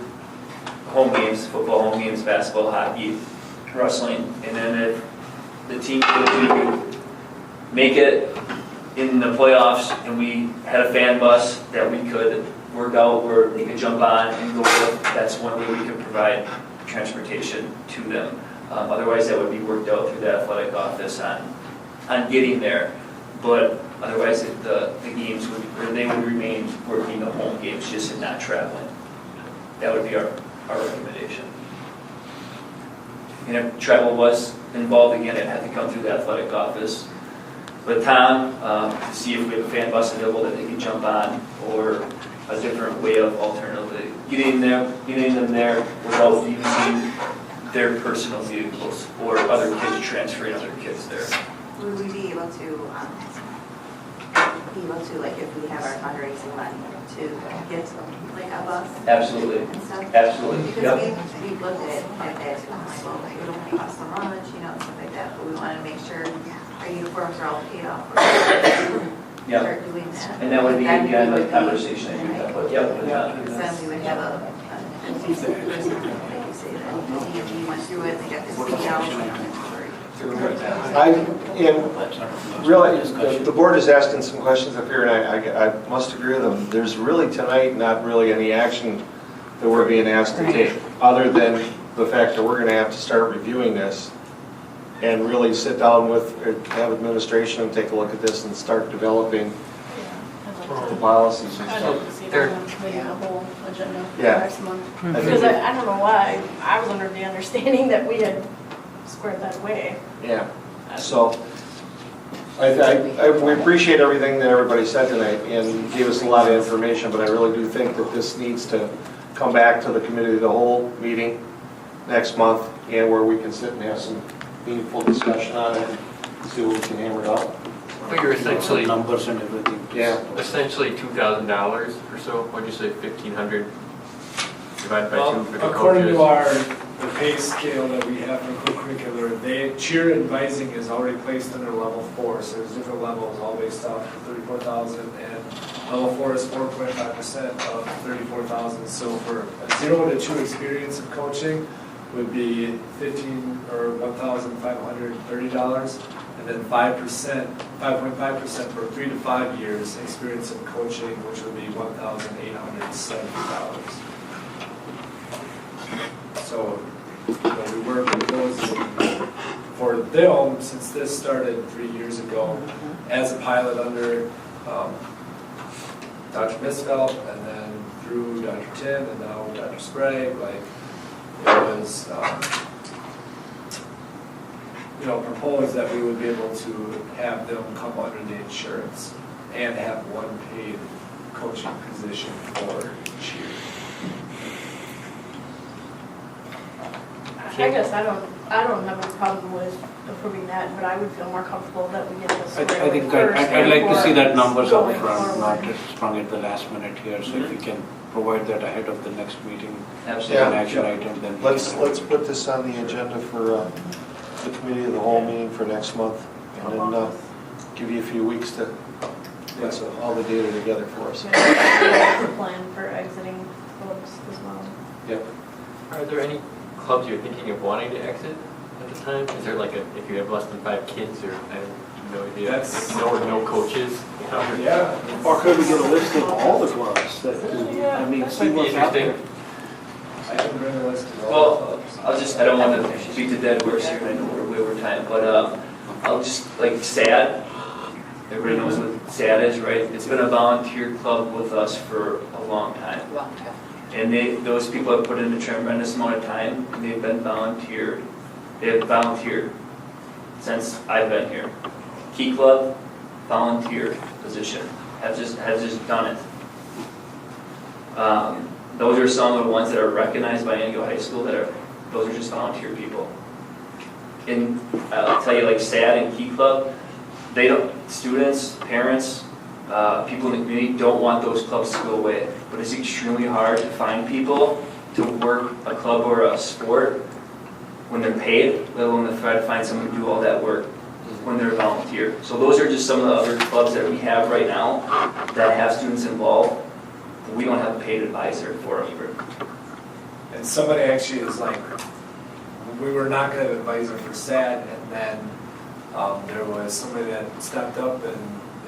home games, football home games, basketball, hockey, wrestling, and then if the team could make it in the playoffs and we had a fan bus that we could work out where they could jump on and go with, that's one way we could provide transportation to them. Otherwise, that would be worked out through the athletic office on getting there. But otherwise, the games they would remain working the home games, just and not traveling. That would be our recommendation. And if travel was involved, again, it had to come through the athletic office. But Tom, to see if we have a fan bus available that they can jump on, or a different way of alternatively getting them there without using their personal vehicles, or other kids transferring other kids there. Would we be able to, like, if we have our fundraising money, to get like a bus? Absolutely. And stuff? Absolutely. Because Yep. we've looked at that too, I'm like, well, it don't cost so much, you know, stuff like that, but we want to make sure our uniforms are all paid off. Yep. Start doing that. And that would be, Then again, we the would conversation that you have, but yep. Then we would have a decent person, like you say, that DMV went through it, they got the city out. And really, the board is asking some questions up here, and I must agree with them. There's really tonight not really any action that we're being asked to take, other than the fact that we're going to have to start reviewing this and really sit down with, have administration and take a look at this and start developing the policies and I'd like stuff. to see that on maybe the whole agenda for Yeah. next month. I think Because we- I don't know why, I was under the understanding that we had squared that away. Yeah, so we appreciate everything that everybody said tonight and gave us a lot of information, but I really do think that this needs to come back to the committee of the whole meeting next month, and where we can sit and have some meaningful discussion on it and see what we can hammer out. But you're essentially, Numbers and everything. Yeah. essentially $2,000 or so, what'd you say, 1,500 divided by Well, 2 for the according coaches? to the pay scale that we have for co-curricular, cheer advising is already placed under level 4, so there's different levels, all based off of 34,000, and level 4 is 4.5% of 34,000. So for a 0 to 2 experience of coaching would be $1,530, and then 5.5% for 3 to 5 years experience of coaching, which would be $1,870. So, we work with those for them, since this started 3 years ago, as a pilot under Dr. Misfeld, and then through Dr. Tim, and now Dr. Sprague, like, it was, proposed that we would be able to have them come under the insurance and have one paid coaching position for cheer. I guess I don't have a problem with approving that, but I would feel more comfortable that we get this. I squared think away first I'd like to see that before numbers up going front, forward. not just sprung at the last minute here, so if we can provide that ahead of the next meeting. Absolutely. An action item, then. we Let's can- put this on the agenda for the committee of the whole meeting for next month, and then give you a few weeks to get all the data together for us. Yeah, the plan for exiting clubs as well. Yep. Are there any clubs you're thinking of wanting to exit at the time? Is there like if you have less than 5 kids, or I have no idea, That's- no coaches? Yeah. Or could we get a list of all the clubs that, I mean, see That'd be what's out there? interesting. I can bring a list of all the Well, clubs. I don't want to beat the dead horse here, I know we're way over time, but I'll just, like SAD, everybody knows what SAD is, right? It's been a volunteer club with us for a long time. And those people have put in a tremendous amount of time, and they've volunteered since I've been here. Key Club, volunteer position, has just done it. Those are some of the ones that are recognized by Indigo High School those are just volunteer people. And I'll tell you, like SAD and Key Club, students, parents, people in the community don't want those clubs to go away. But it's extremely hard to find people to work a club or a sport when they're paid, let alone to try to find someone to do all that work when they're a volunteer. So those are just some of the other clubs that we have right now that have students involved. But we don't have a paid advisor for them either. And somebody actually is like, we were not going to advise her for SAD, and then there was somebody that stepped up and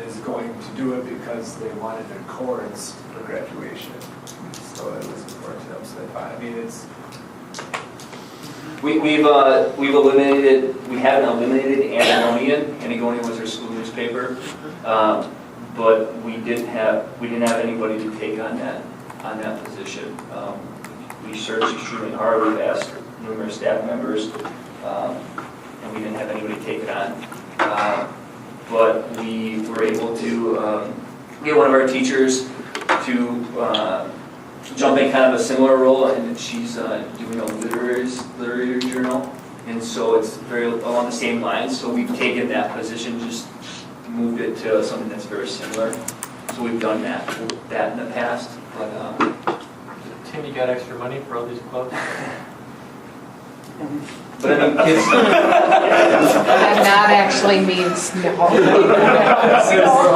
is going to do it because they wanted their cords for graduation. So it was important to them, so they I mean, it's, We haven't eliminated Antigonian. Antigonian was our school newspaper, but we didn't have anybody to take on that position. We searched extremely hard. We've asked numerous staff members, and we didn't have anybody take it on. But we were able to get one of our teachers to jump in kind of a similar role, and she's doing a literary journal, and so it's very along the same lines. So we've taken that position, just moved it to something that's very similar. So we've done that in the past. But Tim, you got extra money for all these clubs? I mean, kids. That not actually means no.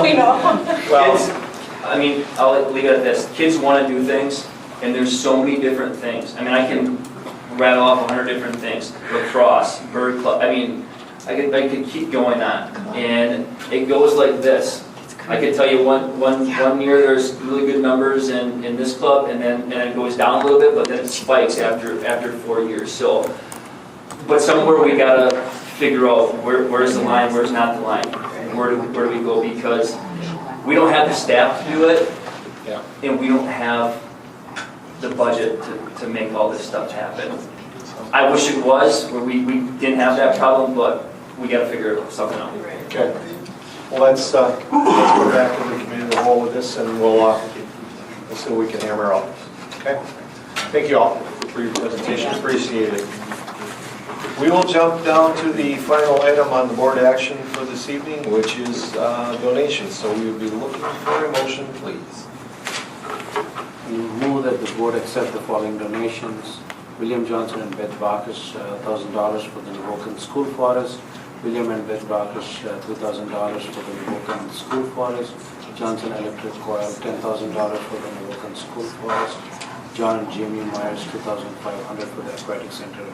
We know. Kids, I mean, I'll leave it at this. Kids want to do things, and there's so many different things. I mean, I can rattle off 100 different things. Lacrosse, bird club. I mean, I could keep going on. And it goes like this. I could tell you one year there's really good numbers in this club, and then it goes down a little bit, but then it spikes after 4 years. So, but somewhere we gotta figure out where's the line, where's not the line, and where do we go, because we don't have the staff to do it, and we don't have the budget to make all this stuff happen. I wish it was where we didn't have that problem, but we gotta figure something out. Okay. Well, let's go back to the committee of the whole with this, and we'll see what we can hammer out. Okay? Thank you all for your presentation. Appreciate it. We will jump down to the final item on the board action for this evening, which is donations. So we will be looking for a motion, please. We move that the board accept the following donations. William Johnson and Beth Bacchus, $1,000 for the Navokan School Forest. William and Beth Bacchus, $2,000 for the Navokan School Forest. Johnson Electric Coil, $10,000 for the Navokan School Forest. John and Jamie Myers, $2,500 for the Aquatic Center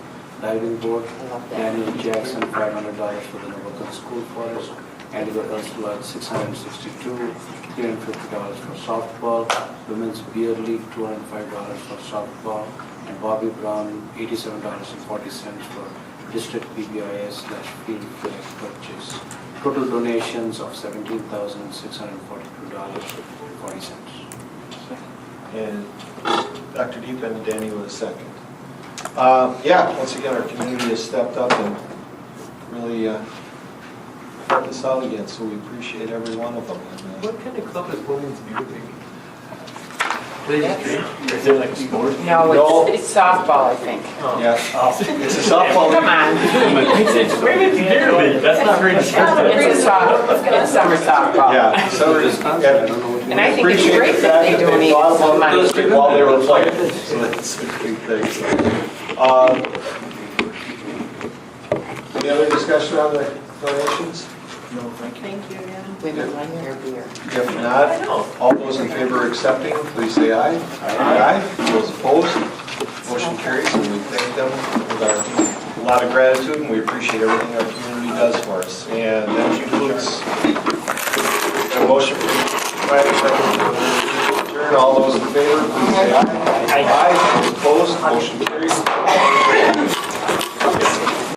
Diving Board. Daniel Jackson, $500 for the Navokan School Forest. Andy Ursula, $662, $350 for softball. Women's Beer League, $205 for softball. And Bobby Brown, $87.40 for District PBIS/field flag purchase. Total donations of $17,642.40. And Dr. Deep and Danny with a second. Once again, our community has stepped up and really helped us out again, so we appreciate every one of them. What kind of club is Women's Beer League? Do they just drink? Is there like a sport? No, it's softball, I think. Yeah, it's a softball. Come on. It's Women's Beer League. That's not very descriptive. It's summer softball. Yeah, summer is. And I think it's great that they donate some money. While they were playing, so that's a big thing. Any other discussion on the donations? No, thank you. Thank you. Women like their beer. If not, all those in favor of accepting, please say aye. Aye. Those opposed, motion carries, and we thank them with a lot of gratitude, and we appreciate everything our community does for us. And that concludes the motion for adjourn. All those in favor, please say aye. Aye. Those opposed, motion carries.